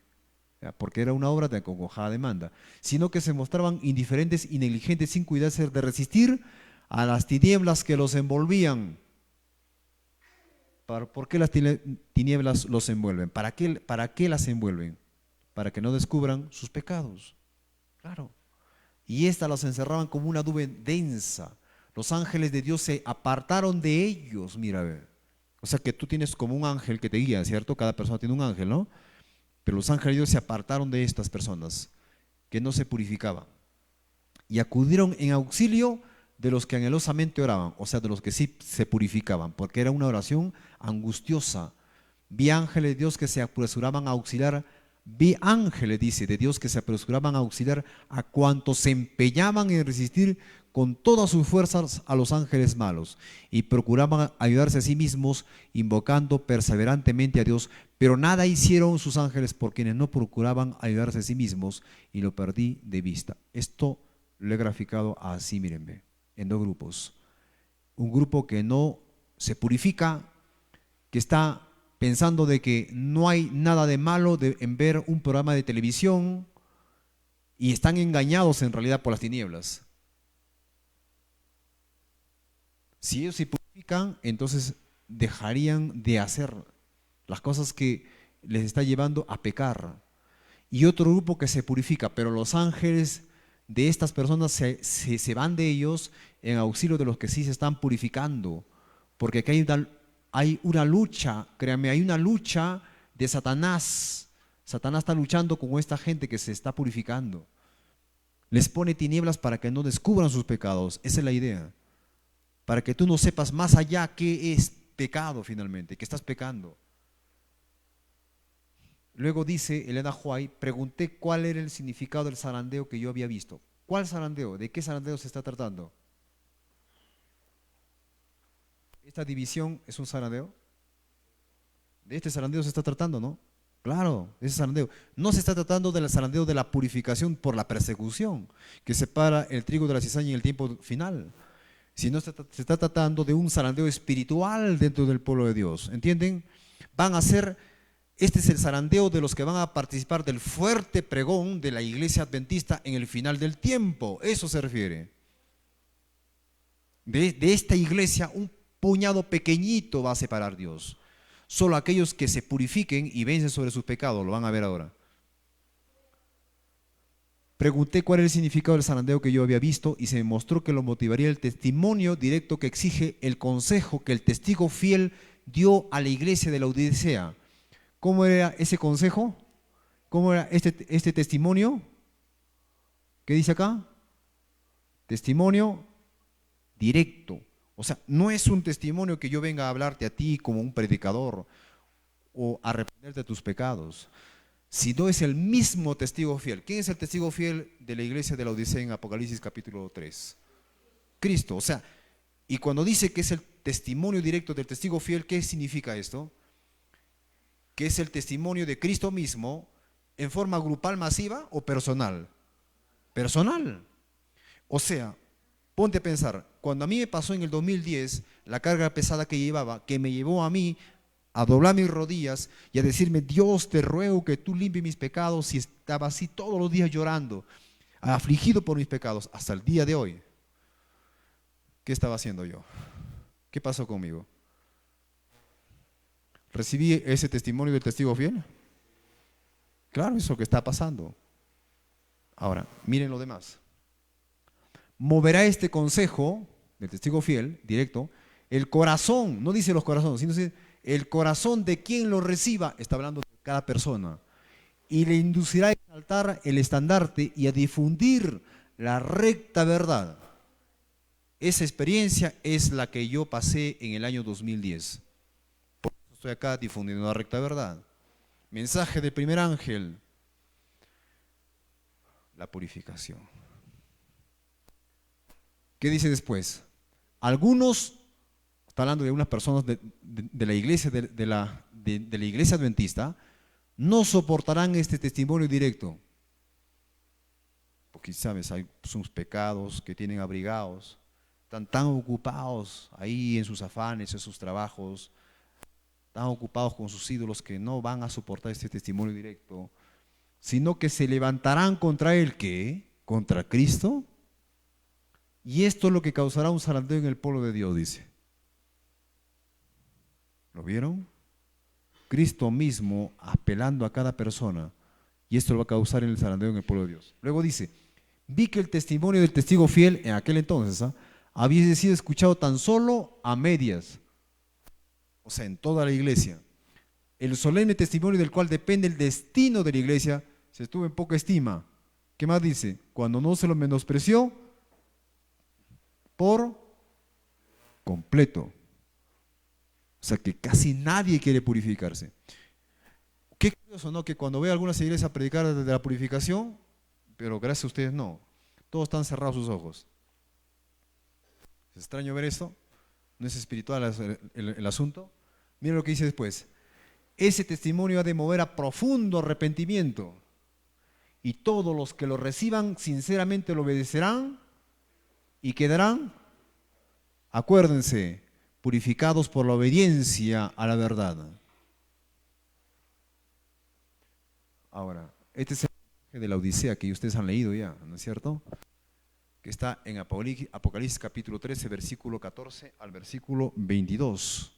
¿ya? Porque era una obra de acongojada demanda, sino que se mostraban indiferentes y negligentes sin cuidarse de resistir a las tinieblas que los envolvían. ¿Por qué las tinieblas los envuelven? Para qué las envuelven? Para que no descubran sus pecados. Claro. Y éstas los encerraban como una nube densa. Los ángeles de Dios se apartaron de ellos, mira, a ver. O sea que tú tienes como un ángel que te guía, ¿cierto? Cada persona tiene un ángel, ¿no? Pero los ángeles de Dios se apartaron de estas personas que no se purificaban y acudieron en auxilio de los que anhelosamente oraban, o sea, de los que sí se purificaban, porque era una oración angustiosa. Vi ángeles de Dios que se apresuraban a auxiliar, vi ángeles, dice, de Dios que se apresuraban a auxiliar a cuantos se empeñaban en resistir con todas sus fuerzas a los ángeles malos y procuraban ayudarse a sí mismos, invocando perseverantemente a Dios, pero nada hicieron sus ángeles por quienes no procuraban ayudarse a sí mismos, y lo perdí de vista. Esto lo he graficado así, mírenme, en dos grupos. Un grupo que no se purifica, que está pensando de que no hay nada de malo en ver un programa de televisión, y están engañados en realidad por las tinieblas. Si ellos se purifican, entonces dejarían de hacer las cosas que les está llevando a pecar. Y otro grupo que se purifica, pero los ángeles de estas personas se van de ellos en auxilio de los que sí se están purificando. Porque aquí hay una lucha, créanme, hay una lucha de Satanás. Satanás está luchando con esta gente que se está purificando. Les pone tinieblas para que no descubran sus pecados. Esa es la idea. Para que tú no sepas más allá qué es pecado finalmente, que estás pecando. Luego dice Elena White, pregunté cuál era el significado del zarandeo que yo había visto. ¿Cuál zarandeo? ¿De qué zarandeo se está tratando? ¿Esta división es un zarandeo? De este zarandeo se está tratando, ¿no? Claro, ese zarandeo. No se está tratando del zarandeo de la purificación por la persecución, que separa el trigo de la cizaña en el tiempo final, sino se está tratando de un zarandeo espiritual dentro del pueblo de Dios. ¿Entienden? Este es el zarandeo de los que van a participar del fuerte pregón de la iglesia adventista en el final del tiempo. Eso se refiere. De esta iglesia, un puñado pequeñito va a separar Dios. Solo aquellos que se purifiquen y vencen sobre sus pecados, lo van a ver ahora. Pregunté cuál era el significado del zarandeo que yo había visto y se me mostró que lo motivaría el testimonio directo que exige el consejo que el testigo fiel dio a la iglesia de la Odisea. ¿Cómo era ese consejo? ¿Cómo era este testimonio? ¿Qué dice acá? Testimonio directo. O sea, no es un testimonio que yo venga a hablarte a ti como un predicador o a arrepentirte de tus pecados, sino es el mismo testigo fiel. ¿Quién es el testigo fiel de la iglesia de la Odisea en Apocalipsis capítulo 3? Cristo. O sea, y cuando dice que es el testimonio directo del testigo fiel, ¿qué significa esto? Que es el testimonio de Cristo mismo en forma grupal, masiva o personal. Personal. O sea, ponte a pensar, cuando a mí me pasó en el 2010 la carga pesada que llevaba, que me llevó a mí a doblar mis rodillas y a decirme, Dios, te ruego que tú limpies mis pecados, y estaba así todos los días llorando, afligido por mis pecados, hasta el día de hoy. ¿Qué estaba haciendo yo? ¿Qué pasó conmigo? ¿Recibí ese testimonio del testigo fiel? Claro, eso es lo que está pasando. Ahora, miren lo demás. Moverá este consejo del testigo fiel, directo, el corazón, no dice los corazones, sino dice el corazón de quien lo reciba, está hablando de cada persona, y le inducirá a exaltar el estandarte y a difundir la recta verdad. Esa experiencia es la que yo pasé en el año 2010. Por eso estoy acá difundiendo la recta verdad. Mensaje del primer ángel, la purificación. ¿Qué dice después? Algunos, está hablando de unas personas de la iglesia, de la iglesia adventista, no soportarán este testimonio directo. Porque, ¿sabes? Hay sus pecados que tienen abrigados, están tan ocupados ahí en sus afanes, en sus trabajos, tan ocupados con sus ídolos que no van a soportar este testimonio directo, sino que se levantarán contra él, ¿qué? Contra Cristo. Y esto es lo que causará un zarandeo en el pueblo de Dios, dice. ¿Lo vieron? Cristo mismo apelando a cada persona. Y esto lo va a causar en el zarandeo en el pueblo de Dios. Luego dice, vi que el testimonio del testigo fiel en aquel entonces había sido escuchado tan solo a medias, o sea, en toda la iglesia. El solemne testimonio del cual depende el destino de la iglesia se estuvo en poca estima. ¿Qué más dice? Cuando no se lo menospreció por completo. O sea, que casi nadie quiere purificarse. Qué curioso, ¿no? Que cuando ve a algunas iglesias predicar de la purificación, pero gracias a ustedes no. Todos están cerrados sus ojos. ¿Es extraño ver esto? ¿No es espiritual el asunto? Mira lo que dice después. Ese testimonio ha de mover a profundo arrepentimiento. Y todos los que lo reciban sinceramente lo obedecerán y quedarán, acuérdense, purificados por la obediencia a la verdad. Ahora, este es el mensaje de la Odisea que ustedes han leído ya, ¿no es cierto? Que está en Apocalipsis capítulo 13, versículo 14 al versículo 22.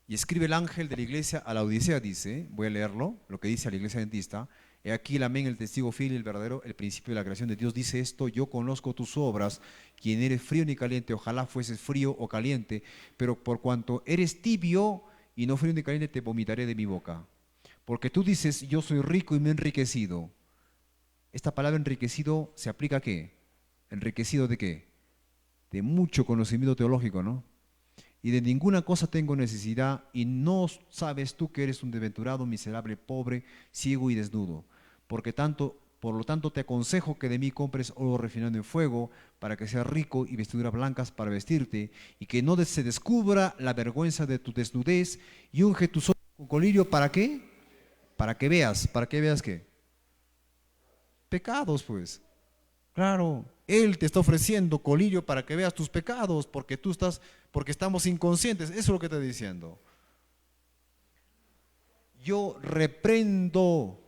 Y escribe el ángel de la iglesia a la Odisea, dice, voy a leerlo, lo que dice a la iglesia adventista. He aquí el amén, el testigo fiel y el verdadero, el principio de la creación de Dios. Dice esto: yo conozco tus obras, quien eres frío ni caliente, ojalá fueses frío o caliente, pero por cuanto eres tibio y no frío ni caliente, te vomitaré de mi boca. Porque tú dices, yo soy rico y me he enriquecido. Esta palabra enriquecido se aplica ¿a qué? ¿Enriquecido de qué? De mucho conocimiento teológico, ¿no? Y de ninguna cosa tengo necesidad, y no sabes tú que eres un desventurado, miserable, pobre, ciego y desnudo. Por lo tanto te aconsejo que de mí compres oro refinado en fuego, para que seas rico, y vestiduras blancas para vestirte, y que no se descubra la vergüenza de tu desnudez, y unge tus ojos con colirio. ¿Para qué? Para que veas qué. Pecados, pues. Claro, Él te está ofreciendo colirio para que veas tus pecados, porque estamos inconscientes. Eso es lo que está diciendo. Yo reprendo,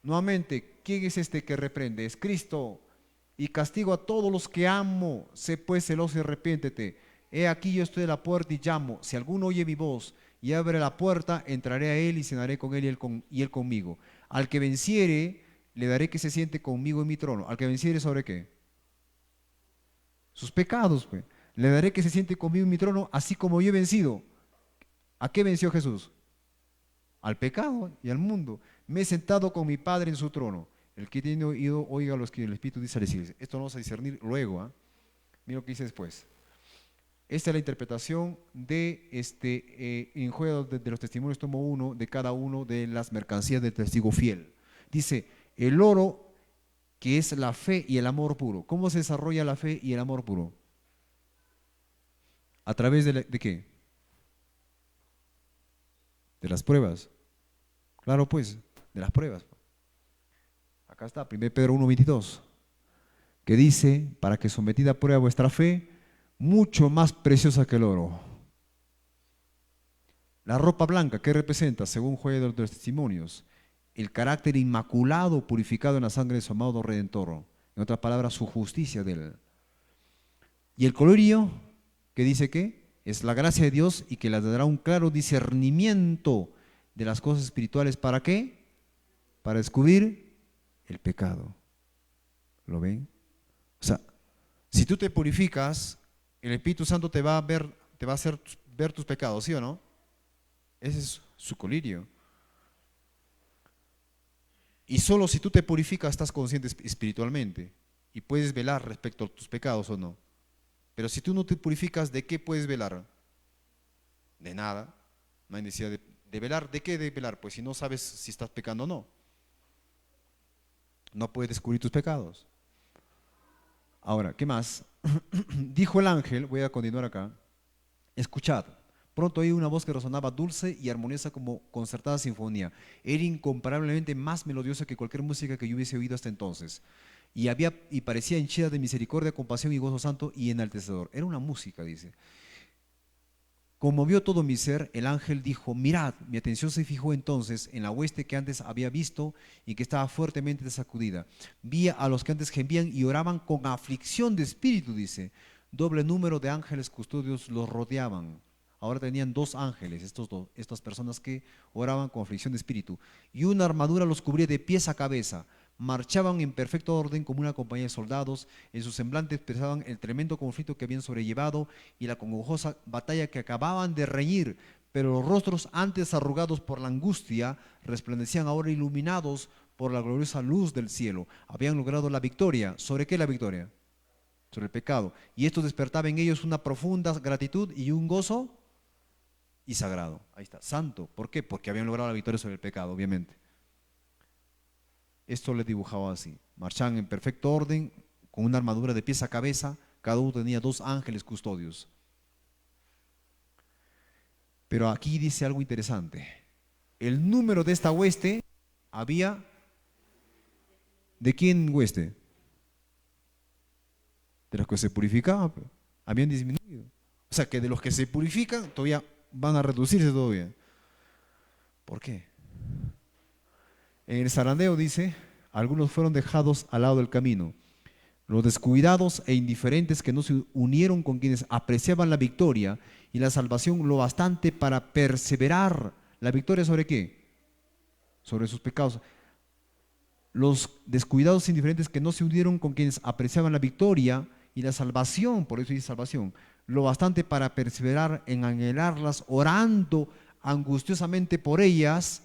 nuevamente, ¿quién es este que reprende? Es Cristo. Y castigo a todos los que amo. Sé pues celoso y arrepiéntete. He aquí yo estoy a la puerta y llamo. Si alguno oye mi voz y abre la puerta, entraré a él y cenaré con él y él conmigo. Al que venciere, le daré que se siente conmigo en mi trono. Al que venciere, ¿sobre qué? Sus pecados, pues. Le daré que se siente conmigo en mi trono, así como yo he vencido. ¿A qué venció Jesús? Al pecado y al mundo. Me he sentado con mi Padre en su trono. El que tiene oído, oiga los que el Espíritu dice a decir. Esto lo vamos a discernir luego. Mira lo que dice después. Esta es la interpretación de en juego de los testimonios, tomo uno de cada uno de las mercancías del testigo fiel. Dice, el oro, que es la fe y el amor puro. ¿Cómo se desarrolla la fe y el amor puro? ¿A través de qué? De las pruebas. Claro, pues, de las pruebas. Acá está, 1 Pedro 1:22, que dice, para que sometida a prueba vuestra fe, mucho más preciosa que el oro. La ropa blanca, ¿qué representa? Según juego de los testimonios, el carácter inmaculado, purificado en la sangre de su amado Redentor. En otras palabras, su justicia de él. Y el colorio, que dice que es la gracia de Dios y que le dará un claro discernimiento de las cosas espirituales. ¿Para qué? Para descubrir el pecado. ¿Lo ven? O sea, si tú te purificas, el Espíritu Santo te va a hacer ver tus pecados, ¿sí o no? Ese es su colirio. Y solo si tú te purificas estás consciente espiritualmente y puedes velar respecto a tus pecados o no. Pero si tú no te purificas, ¿de qué puedes velar? De nada. No hay necesidad de velar. ¿De qué de velar? Pues si no sabes si estás pecando o no. No puedes descubrir tus pecados. Ahora, ¿qué más? Dijo el ángel, voy a continuar acá, escuchad. Pronto oí una voz que resonaba dulce y armoniosa como concertada sinfonía. Era incomparablemente más melodiosa que cualquier música que yo hubiese oído hasta entonces. Y parecía henchida de misericordia, compasión y gozo santo y enaltecedor. Era una música, dice. Conmovió todo mi ser, el ángel dijo, mirad, mi atención se fijó entonces en la hueste que antes había visto y que estaba fuertemente sacudida. Vi a los que antes gemían y oraban con aflicción de espíritu, dice. Doble número de ángeles custodios los rodeaban. Ahora tenían dos ángeles, estas personas que oraban con aflicción de espíritu. Y una armadura los cubría de pies a cabeza. Marchaban en perfecto orden como una compañía de soldados. En sus semblantes expresaban el tremendo conflicto que habían sobrellevado y la congojosa batalla que acababan de reñir. Pero los rostros antes arrugados por la angustia resplandecían ahora iluminados por la gloriosa luz del cielo. Habían logrado la victoria. ¿Sobre qué la victoria? Sobre el pecado. Y esto despertaba en ellos una profunda gratitud y un gozo y sagrado. Ahí está, santo. ¿Por qué? Porque habían logrado la victoria sobre el pecado, obviamente. Esto le dibujaba así. Marchaban en perfecto orden, con una armadura de pies a cabeza. Cada uno tenía dos ángeles custodios. Pero aquí dice algo interesante. El número de esta hueste había... ¿De quién hueste? De los que se purificaban. Habían disminuido. O sea que de los que se purifican todavía van a reducirse todavía. ¿Por qué? En el zarandeo dice, algunos fueron dejados al lado del camino. Los descuidados e indiferentes que no se unieron con quienes apreciaban la victoria y la salvación lo bastante para perseverar. ¿La victoria sobre qué? Sobre sus pecados. Los descuidados e indiferentes que no se unieron con quienes apreciaban la victoria y la salvación, por eso dice salvación, lo bastante para perseverar en anhelarlas, orando angustiosamente por ellas,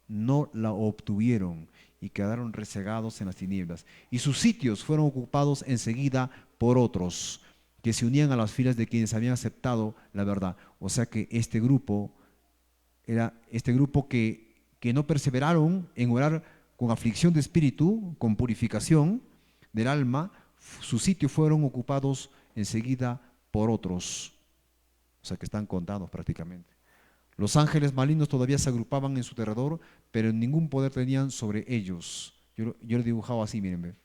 no la obtuvieron y quedaron resegados en las tinieblas. Y sus sitios fueron ocupados enseguida por otros que se unían a las filas de quienes habían aceptado la verdad. O sea que este grupo era este grupo que no perseveraron en orar con aflicción de espíritu, con purificación del alma, sus sitios fueron ocupados enseguida por otros. O sea que están contados prácticamente. Los ángeles malignos todavía se agrupaban en su derredor, pero ningún poder tenían sobre ellos. Yo lo he dibujado así, miren, ve.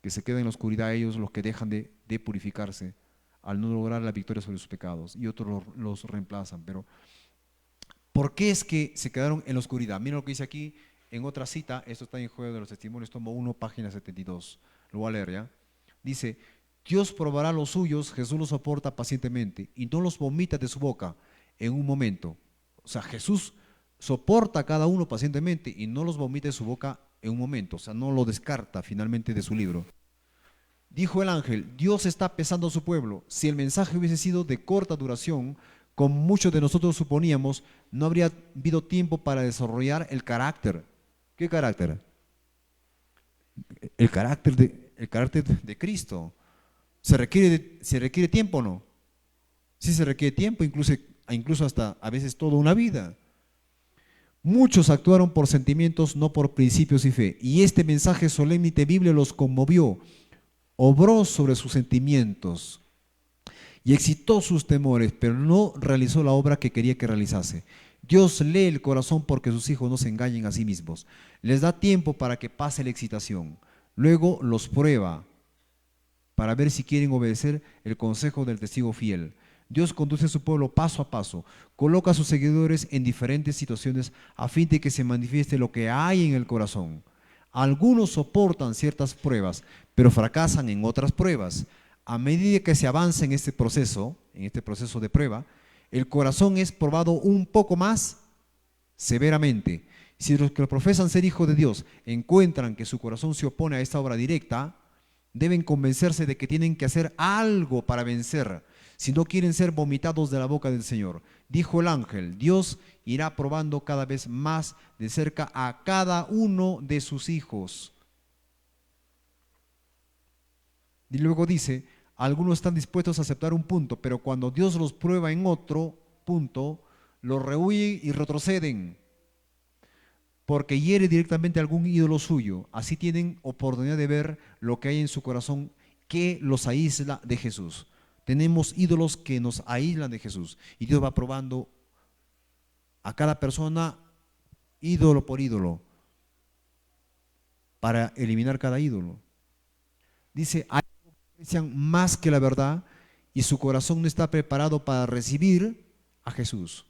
Que se quedan en la oscuridad ellos los que dejan de purificarse al no lograr la victoria sobre sus pecados, y otros los reemplazan. Pero ¿por qué es que se quedaron en la oscuridad? Miren lo que dice aquí en otra cita, esto está en Juego de los Testimonios, tomo 1, página 72. Lo voy a leer ya. Dice, Dios probará los suyos, Jesús los soporta pacientemente y no los vomita de su boca en un momento. O sea, Jesús soporta a cada uno pacientemente y no los vomita de su boca en un momento. O sea, no lo descarta finalmente de su libro. Dijo el ángel, Dios está pesando a su pueblo. Si el mensaje hubiese sido de corta duración, como muchos de nosotros suponíamos, no habría habido tiempo para desarrollar el carácter. ¿Qué carácter? El carácter de Cristo. ¿Se requiere tiempo o no? Sí se requiere tiempo, incluso hasta a veces toda una vida. Muchos actuaron por sentimientos, no por principios y fe. Y este mensaje solemne y temible los conmovió, obró sobre sus sentimientos y excitó sus temores, pero no realizó la obra que quería que realizase. Dios lee el corazón porque sus hijos no se engañen a sí mismos. Les da tiempo para que pase la excitación. Luego los prueba para ver si quieren obedecer el consejo del testigo fiel. Dios conduce a su pueblo paso a paso, coloca a sus seguidores en diferentes situaciones a fin de que se manifieste lo que hay en el corazón. Algunos soportan ciertas pruebas, pero fracasan en otras pruebas. A medida que se avanza en este proceso de prueba, el corazón es probado un poco más severamente. Si los que profesan ser hijos de Dios encuentran que su corazón se opone a esta obra directa, deben convencerse de que tienen que hacer algo para vencer, si no quieren ser vomitados de la boca del Señor. Dijo el ángel, Dios irá probando cada vez más de cerca a cada uno de sus hijos. Y luego dice, algunos están dispuestos a aceptar un punto, pero cuando Dios los prueba en otro punto, los rehuyen y retroceden, porque hiere directamente a algún ídolo suyo. Así tienen oportunidad de ver lo que hay en su corazón que los aísla de Jesús. Tenemos ídolos que nos aíslan de Jesús. Y Dios va probando a cada persona ídolo por ídolo para eliminar cada ídolo. Dice, hay algo que aprecian más que la verdad y su corazón no está preparado para recibir a Jesús.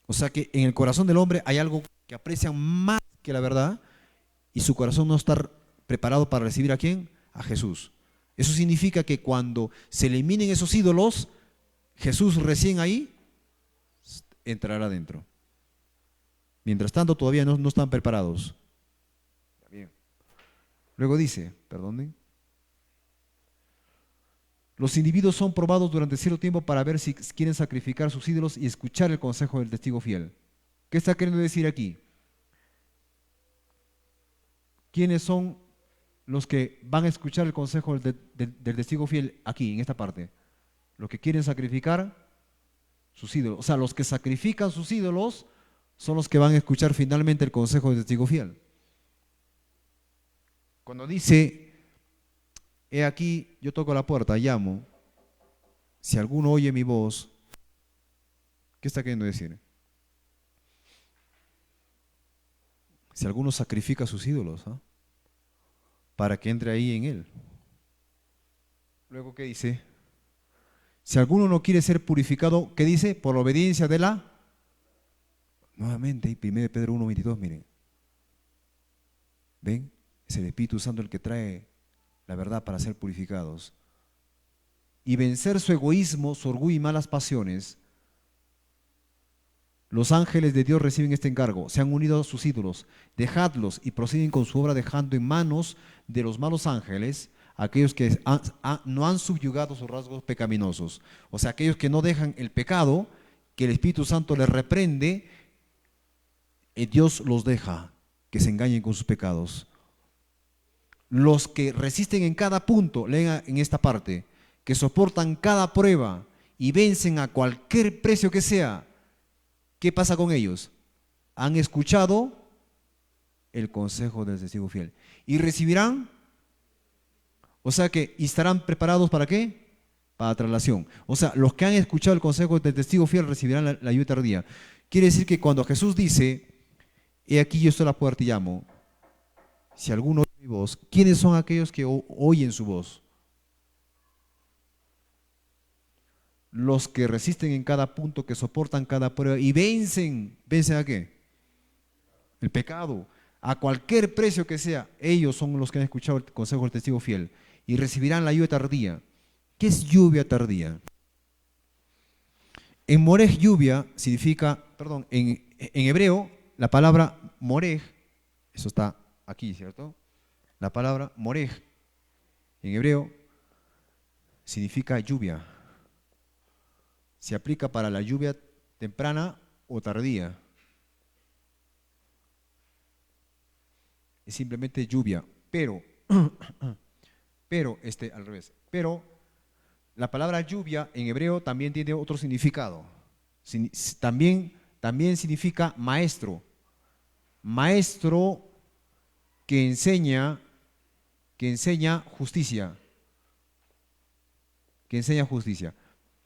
O sea que en el corazón del hombre hay algo que aprecian más que la verdad y su corazón no está preparado para recibir ¿a quién? A Jesús. Eso significa que cuando se eliminen esos ídolos, Jesús recién ahí entrará dentro. Mientras tanto todavía no están preparados. Bien. Luego dice, perdonen. Los individuos son probados durante cierto tiempo para ver si quieren sacrificar sus ídolos y escuchar el consejo del testigo fiel. ¿Qué está queriendo decir aquí? ¿Quiénes son los que van a escuchar el consejo del testigo fiel aquí, en esta parte? Los que quieren sacrificar sus ídolos. O sea, los que sacrifican sus ídolos son los que van a escuchar finalmente el consejo del testigo fiel. Cuando dice, he aquí, yo toco la puerta, llamo, si alguno oye mi voz, ¿qué está queriendo decir? Si alguno sacrifica sus ídolos, ¿eh? Para que entre ahí en él. Luego, ¿qué dice? Si alguno no quiere ser purificado, ¿qué dice? Por la obediencia de la... Nuevamente, 1 Pedro 1:22, miren. ¿Ven? Es el Espíritu Santo el que trae la verdad para ser purificados. Y vencer su egoísmo, su orgullo y malas pasiones. Los ángeles de Dios reciben este encargo, se han unido a sus ídolos, dejadlos y prosiguen con su obra dejando en manos de los malos ángeles aquellos que no han subyugado sus rasgos pecaminosos. O sea, aquellos que no dejan el pecado, que el Espíritu Santo les reprende, Dios los deja que se engañen con sus pecados. Los que resisten en cada punto, lean en esta parte, que soportan cada prueba y vencen a cualquier precio que sea, ¿qué pasa con ellos? Han escuchado el consejo del testigo fiel y recibirán, o sea que estarán preparados ¿para qué? Para traslación. O sea, los que han escuchado el consejo del testigo fiel recibirán la lluvia tardía. Quiere decir que cuando Jesús dice, he aquí yo estoy a la puerta y llamo, si alguno oye mi voz, ¿quiénes son aquellos que oyen su voz? Los que resisten en cada punto, que soportan cada prueba y vencen. ¿Vencen a qué? El pecado. A cualquier precio que sea, ellos son los que han escuchado el consejo del testigo fiel y recibirán la lluvia tardía. ¿Qué es lluvia tardía? En morej lluvia significa, perdón, en hebreo la palabra morej, eso está aquí, ¿cierto? La palabra morej en hebreo significa lluvia. Se aplica para la lluvia temprana o tardía. Es simplemente lluvia, pero al revés. Pero la palabra lluvia en hebreo también tiene otro significado. También significa maestro. Maestro que enseña justicia. Que enseña justicia.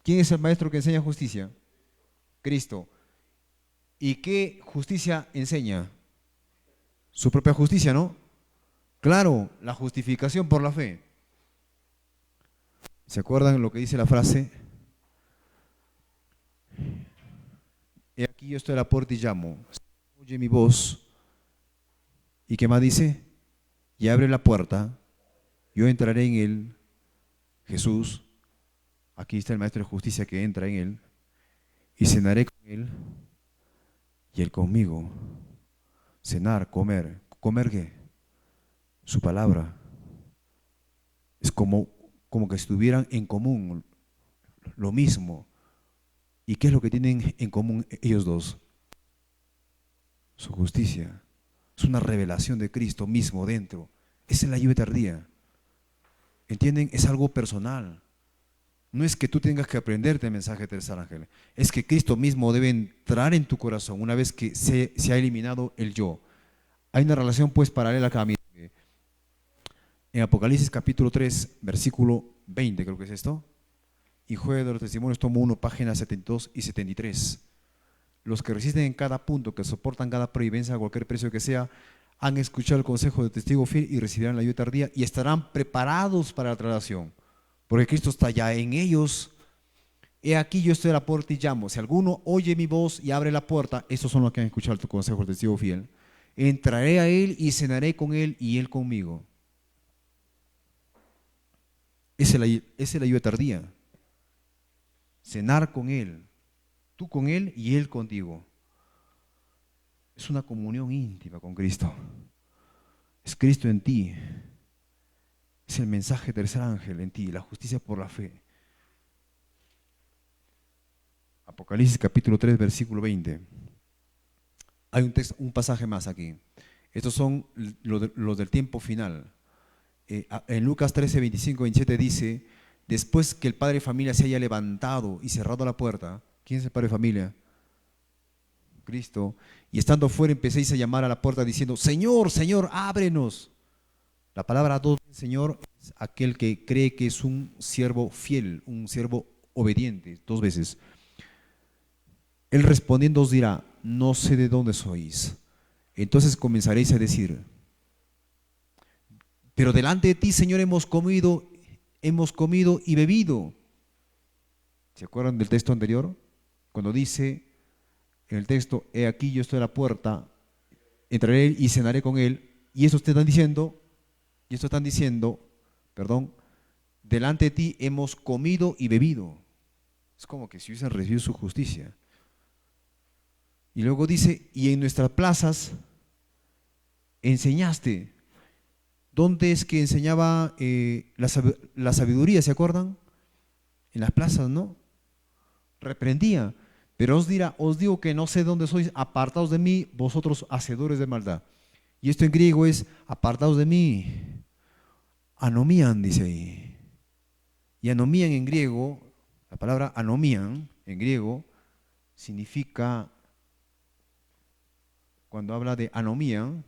¿Quién es el maestro que enseña justicia? Cristo. ¿Y qué justicia enseña? Su propia justicia, ¿no? Claro, la justificación por la fe. ¿Se acuerdan lo que dice la frase? He aquí yo estoy a la puerta y llamo. Oye mi voz. ¿Y qué más dice? Y abre la puerta. Yo entraré en él. Jesús. Aquí está el maestro de justicia que entra en él. Y cenaré con él. Y él conmigo. Cenar, comer. ¿Comer qué? Su palabra. Es como que estuvieran en común. Lo mismo. ¿Y qué es lo que tienen en común ellos dos? Su justicia. Es una revelación de Cristo mismo dentro. Esa es la lluvia tardía. ¿Entienden? Es algo personal. No es que tú tengas que aprenderte el mensaje del tercer ángel. Es que Cristo mismo debe entrar en tu corazón una vez que se ha eliminado el yo. Hay una relación pues paralela acá. En Apocalipsis capítulo 3, versículo 20, creo que es esto. Y Juego de los Testimonios, tomo 1, páginas 72 y 73. Los que resisten en cada punto, que soportan cada prohibición a cualquier precio que sea, han escuchado el consejo del testigo fiel y recibirán la ayuda tardía y estarán preparados para la traslación. Porque Cristo está ya en ellos. He aquí yo estoy a la puerta y llamo. Si alguno oye mi voz y abre la puerta, estos son los que han escuchado el consejo del testigo fiel. Entraré a él y cenaré con él y él conmigo. Esa es la ayuda tardía. Cenar con él. Tú con él y él contigo. Es una comunión íntima con Cristo. Es Cristo en ti. Es el mensaje del tercer ángel en ti, la justicia por la fe. Apocalipsis capítulo 3, versículo 20. Hay un pasaje más aquí. Estos son los del tiempo final. En Lucas 13, 25, 27 dice, después que el padre de familia se haya levantado y cerrado la puerta, ¿quién es el padre de familia? Cristo. Y estando fuera empecéis a llamar a la puerta diciendo, Señor, Señor, ábrenos. La palabra dos, Señor, es aquel que cree que es un siervo fiel, un siervo obediente, dos veces. Él respondiendo os dirá, no sé de dónde sois. Entonces comenzaréis a decir, pero delante de ti, Señor, hemos comido y bebido. ¿Se acuerdan del texto anterior? Cuando dice en el texto, he aquí yo estoy a la puerta, entraré y cenaré con él. Y eso están diciendo, perdón, delante de ti hemos comido y bebido. Es como que si hubiesen recibido su justicia. Y luego dice, y en nuestras plazas enseñaste. ¿Dónde es que enseñaba la sabiduría? ¿Se acuerdan? En las plazas, ¿no? Reprendía. Pero os digo que no sé dónde sois, apartados de mí, vosotros hacedores de maldad. Y esto en griego es, apartados de mí, anomían, dice ahí. Y anomían en griego, la palabra anomían en griego, significa, cuando habla de anomían,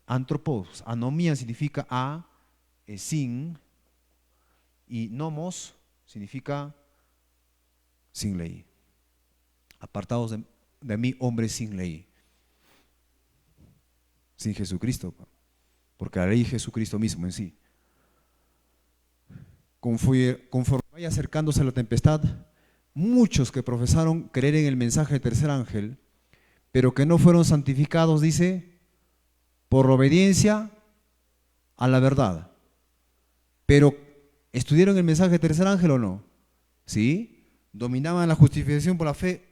antropos, anomían significa sin, y nomos significa sin ley. Apartados de mí, hombres sin ley. Sin Jesucristo, porque la ley es Jesucristo mismo en sí. Conforme vaya acercándose a la tempestad, muchos que profesaron creer en el mensaje del tercer ángel, pero que no fueron santificados, dice, por obediencia a la verdad. Pero, ¿estudiaron el mensaje del tercer ángel o no? ¿Sí? ¿Dominaban la justificación por la fe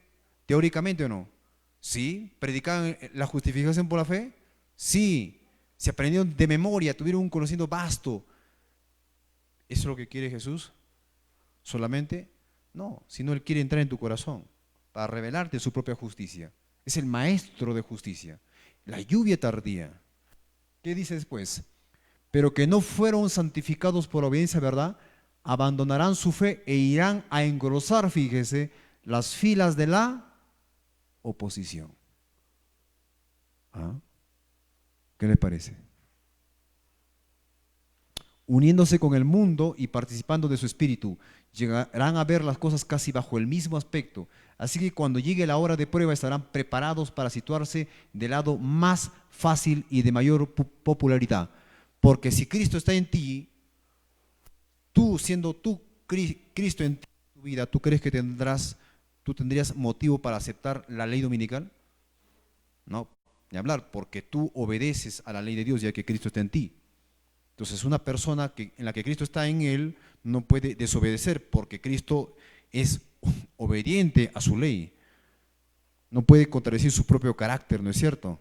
teóricamente o no? ¿Sí? ¿Predicaban la justificación por la fe? Sí. ¿Se aprendieron de memoria? ¿Tuvieron un conocimiento vasto? ¿Eso es lo que quiere Jesús? ¿Solamente? No, sino Él quiere entrar en tu corazón para revelarte su propia justicia. Es el maestro de justicia. La lluvia tardía. ¿Qué dice después? Pero que no fueron santificados por obediencia, ¿verdad? Abandonarán su fe e irán a engrosar, fíjese, las filas de la oposición. ¿Ah? ¿Qué les parece? Uniéndose con el mundo y participando de su espíritu, llegarán a ver las cosas casi bajo el mismo aspecto. Así que cuando llegue la hora de prueba estarán preparados para situarse del lado más fácil y de mayor popularidad. Porque si Cristo está en ti, tú siendo tú Cristo en tu vida, ¿tú crees que tú tendrías motivo para aceptar la ley dominical? No, ni hablar, porque tú obedeces a la ley de Dios ya que Cristo está en ti. Entonces una persona en la que Cristo está en él no puede desobedecer porque Cristo es obediente a su ley. No puede contradecir su propio carácter, ¿no es cierto?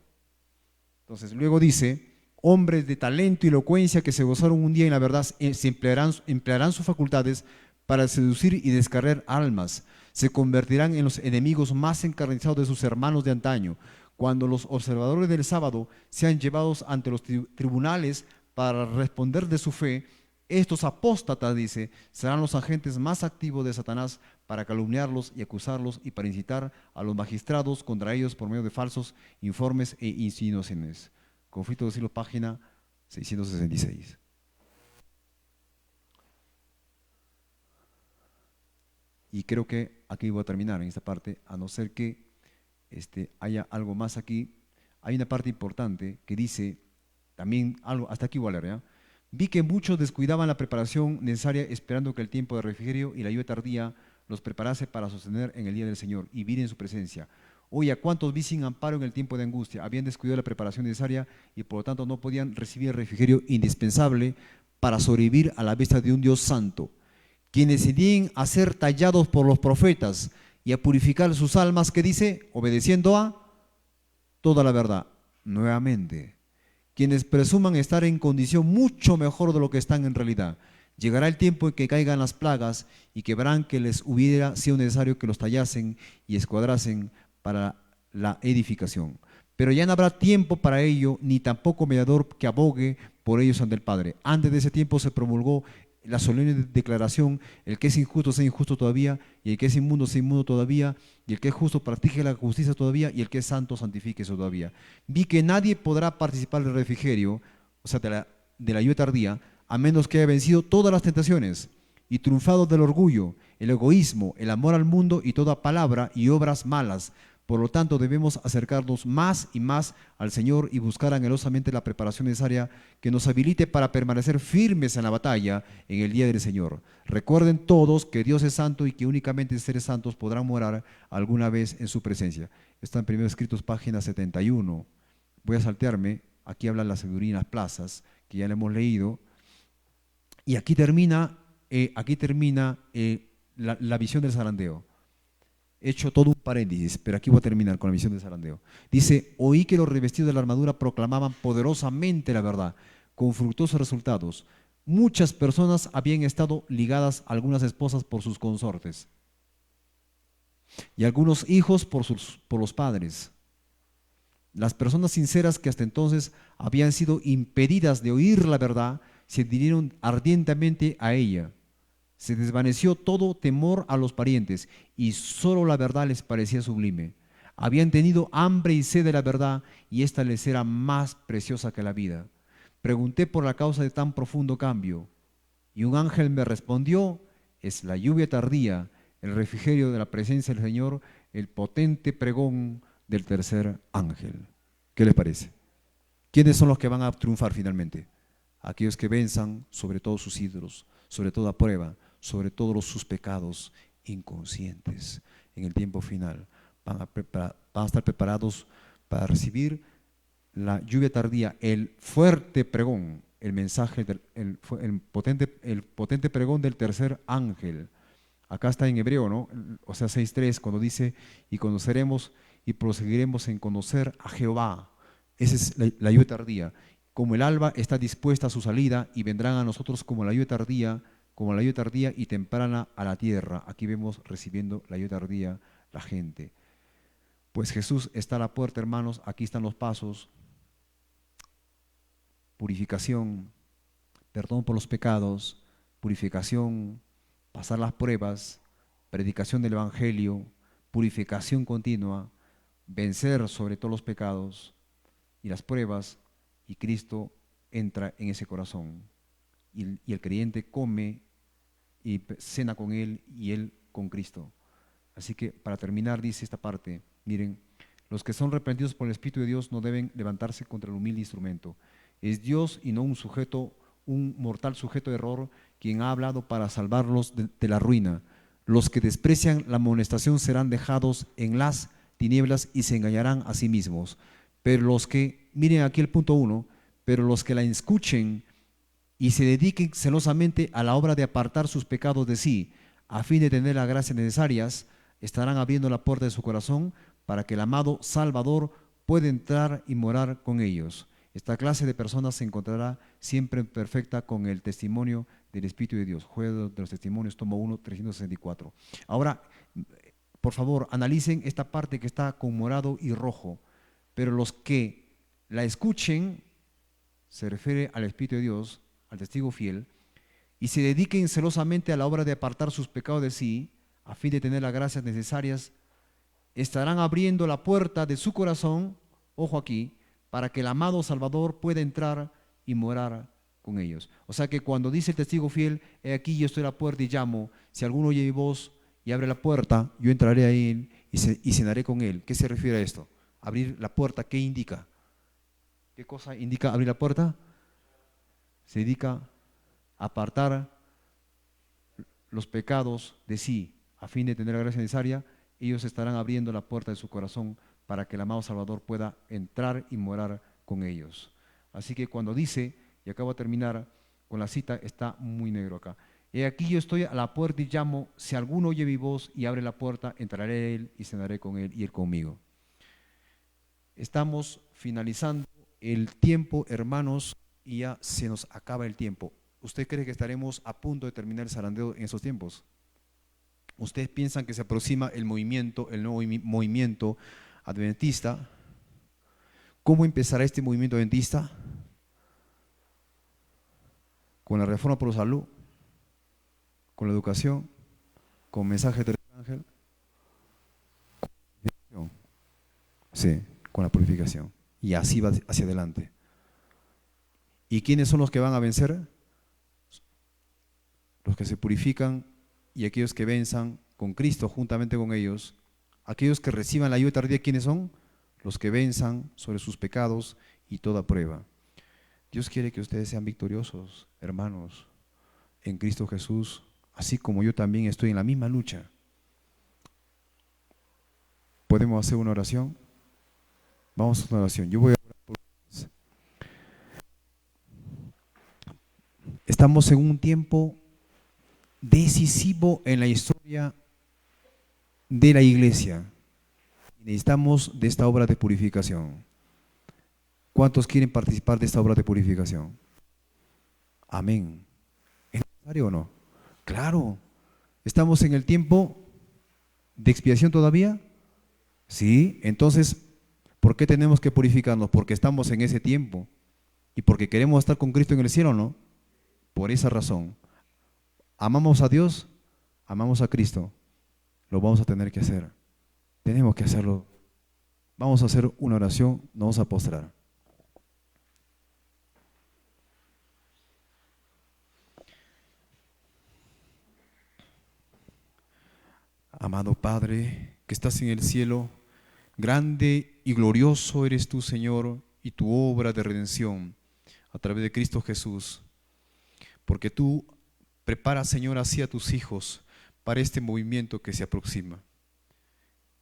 Entonces luego dice, hombres de talento y elocuencia que se gozaron un día en la verdad, se emplearán sus facultades para seducir y descarriar almas. Se convertirán en los enemigos más encarnizados de sus hermanos de antaño. Cuando los observadores del sábado sean llevados ante los tribunales para responder de su fe, estos apóstatas, dice, serán los agentes más activos de Satanás para calumniarlos y acusarlos y para incitar a los magistrados contra ellos por medio de falsos informes e insinuaciones. Conflicto de siglo, página 666. Y creo que aquí voy a terminar en esta parte, a no ser que haya algo más aquí. Hay una parte importante que dice, también algo, hasta aquí voy a leer, ¿ya? Vi que muchos descuidaban la preparación necesaria esperando que el tiempo de refrigerio y la lluvia tardía los preparase para sostener en el día del Señor y vivir en su presencia. Oye, ¿a cuántos vi sin amparo en el tiempo de angustia? Habían descuidado la preparación necesaria y por lo tanto no podían recibir el refrigerio indispensable para sobrevivir a la vista de un Dios santo. Quienes se nieguen a ser tallados por los profetas y a purificar sus almas, ¿qué dice? Obedeciendo a toda la verdad. Nuevamente, quienes presuman estar en condición mucho mejor de lo que están en realidad. Llegará el tiempo en que caigan las plagas y que verán que les hubiera sido necesario que los tallasen y escuadrasen para la edificación. Pero ya no habrá tiempo para ello, ni tampoco mediador que abogue por ellos ante el Padre. Antes de ese tiempo se promulgó la solemne declaración: el que es injusto sea injusto todavía, y el que es inmundo sea inmundo todavía, y el que es justo practique la justicia todavía, y el que es santo santifique eso todavía. Vi que nadie podrá participar del refrigerio, o sea, de la lluvia tardía, a menos que haya vencido todas las tentaciones y triunfado del orgullo, el egoísmo, el amor al mundo y toda palabra y obras malas. Por lo tanto, debemos acercarnos más y más al Señor y buscar anhelosamente la preparación necesaria que nos habilite para permanecer firmes en la batalla en el día del Señor. Recuerden todos que Dios es santo y que únicamente seres santos podrán morar alguna vez en su presencia. Está en 1 Escritos, página 71. Voy a saltearme. Aquí hablan la sabiduría en las plazas, que ya le hemos leído. Y aquí termina la visión del zarandeo. He hecho todo un paréntesis, pero aquí voy a terminar con la visión del zarandeo. Dice: oí que los revestidos de la armadura proclamaban poderosamente la verdad, con fructuosos resultados. Muchas personas habían estado ligadas a algunas esposas por sus consortes y algunos hijos por los padres. Las personas sinceras que hasta entonces habían sido impedidas de oír la verdad se adhirieron ardientemente a ella. Se desvaneció todo temor a los parientes y solo la verdad les parecía sublime. Habían tenido hambre y sed de la verdad y ésta les era más preciosa que la vida. Pregunté por la causa de tan profundo cambio y un ángel me respondió: es la lluvia tardía, el refrigerio de la presencia del Señor, el potente pregón del tercer ángel. ¿Qué les parece? ¿Quiénes son los que van a triunfar finalmente? Aquellos que venzan sobre todos sus ídolos, sobre toda prueba, sobre todos sus pecados inconscientes. En el tiempo final van a estar preparados para recibir la lluvia tardía, el fuerte pregón, el mensaje, el potente pregón del tercer ángel. Acá está en hebreo, ¿no? O sea, 6:3, cuando dice: y conoceremos y proseguiremos en conocer a Jehová. Esa es la lluvia tardía. Como el alba está dispuesta a su salida, y vendrán a nosotros como la lluvia tardía y temprana a la tierra. Aquí vemos recibiendo la lluvia tardía la gente. Pues Jesús está a la puerta, hermanos. Aquí están los pasos: purificación, perdón por los pecados, purificación, pasar las pruebas, predicación del Evangelio, purificación continua, vencer sobre todos los pecados y las pruebas, y Cristo entra en ese corazón. Y el creyente come y cena con Él y Él con Cristo. Así que para terminar dice esta parte: miren, los que son reprendidos por el Espíritu de Dios no deben levantarse contra el humilde instrumento. Es Dios y no un mortal sujeto de error, quien ha hablado para salvarlos de la ruina. Los que desprecian la amonestación serán dejados en las tinieblas y se engañarán a sí mismos. Pero los que, miren aquí el punto 1, pero los que la escuchen y se dediquen celosamente a la obra de apartar sus pecados de sí, a fin de tener las gracias necesarias, estarán abriendo la puerta de su corazón para que el amado Salvador pueda entrar y morar con ellos. Esta clase de personas se encontrará siempre perfecta con el testimonio del Espíritu de Dios. Juego de los Testimonios, tomo 1, 364. Ahora, por favor, analicen esta parte que está con morado y rojo. Pero los que la escuchen, se refiere al Espíritu de Dios, al testigo fiel, y se dediquen celosamente a la obra de apartar sus pecados de sí, a fin de tener las gracias necesarias, estarán abriendo la puerta de su corazón, ojo aquí, para que el amado Salvador pueda entrar y morar con ellos. O sea que cuando dice el testigo fiel: he aquí yo estoy a la puerta y llamo, si alguno oye mi voz y abre la puerta, yo entraré a él y cenaré con él. ¿Qué se refiere a esto? Abrir la puerta, ¿qué indica? ¿Qué cosa indica abrir la puerta? Se indica apartar los pecados de sí, a fin de tener la gracia necesaria. Ellos estarán abriendo la puerta de su corazón para que el amado Salvador pueda entrar y morar con ellos. Así que cuando dice, y acabo de terminar con la cita, está muy negro acá. He aquí yo estoy a la puerta y llamo, si alguno oye mi voz y abre la puerta, entraré a él y cenaré con él y él conmigo. Estamos finalizando el tiempo, hermanos, y ya se nos acaba el tiempo. ¿Usted cree que estaremos a punto de terminar el zarandeo en esos tiempos? ¿Ustedes piensan que se aproxima el movimiento, el nuevo movimiento adventista? ¿Cómo empezará este movimiento adventista? Con la reforma por la salud, con la educación, con mensaje del ángel. Sí, con la purificación. Y así va hacia adelante. ¿Y quiénes son los que van a vencer? Los que se purifican y aquellos que venzan con Cristo juntamente con ellos. Aquellos que reciban la ayuda tardía, ¿quiénes son? Los que venzan sobre sus pecados y toda prueba. Dios quiere que ustedes sean victoriosos, hermanos, en Cristo Jesús, así como yo también estoy en la misma lucha. ¿Podemos hacer una oración? Vamos a hacer una oración. Yo voy a orar por ustedes. Estamos en un tiempo decisivo en la historia de la iglesia. Necesitamos de esta obra de purificación. ¿Cuántos quieren participar de esta obra de purificación? Amén. ¿Es necesario o no? Claro. ¿Estamos en el tiempo de expiación todavía? Sí. Entonces, ¿por qué tenemos que purificarnos? Porque estamos en ese tiempo y porque queremos estar con Cristo en el cielo, ¿no? Por esa razón. ¿Amamos a Dios? ¿Amamos a Cristo? Lo vamos a tener que hacer. Tenemos que hacerlo. Vamos a hacer una oración, nos vamos a postrar. Amado Padre, que estás en el cielo, grande y glorioso eres tú, Señor, y tu obra de redención a través de Cristo Jesús. Porque tú preparas, Señor, así a tus hijos para este movimiento que se aproxima.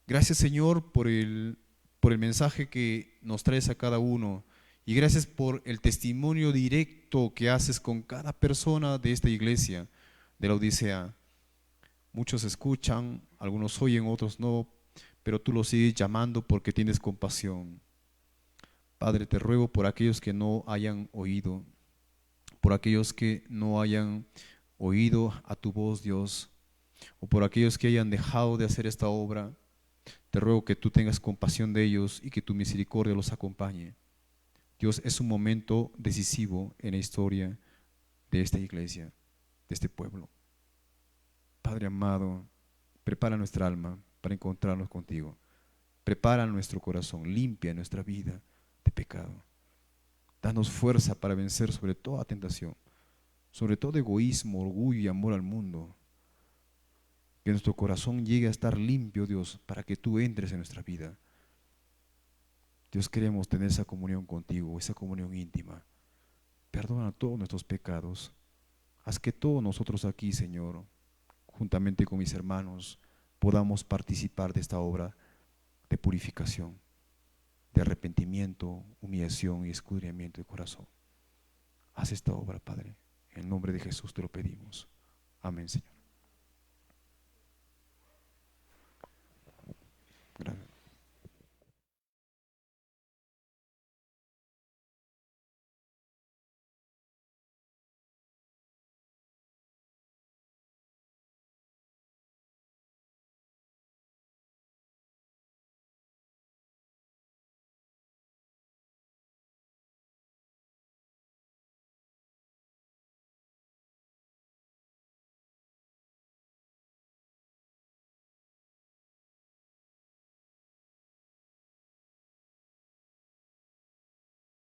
Gracias, Señor, por el mensaje que nos traes a cada uno. Y gracias por el testimonio directo que haces con cada persona de esta iglesia, de la Odisea. Muchos escuchan, algunos oyen, otros no, pero tú los sigues llamando porque tienes compasión. Padre, te ruego por aquellos que no hayan oído, por aquellos que no hayan oído a tu voz, Dios, o por aquellos que hayan dejado de hacer esta obra. Te ruego que tú tengas compasión de ellos y que tu misericordia los acompañe. Dios, es un momento decisivo en la historia de esta iglesia, de este pueblo. Padre amado, prepara nuestra alma para encontrarnos contigo. Prepara nuestro corazón, limpia nuestra vida de pecado. Danos fuerza para vencer sobre toda tentación, sobre todo egoísmo, orgullo y amor al mundo. Que nuestro corazón llegue a estar limpio, Dios, para que tú entres en nuestra vida. Dios, queremos tener esa comunión contigo, esa comunión íntima. Perdona todos nuestros pecados. Haz que todos nosotros aquí, Señor, juntamente con mis hermanos, podamos participar de esta obra de purificación, de arrepentimiento, humillación y escudriñamiento de corazón. Haz esta obra, Padre. En el nombre de Jesús te lo pedimos. Amén, Señor. Gracias.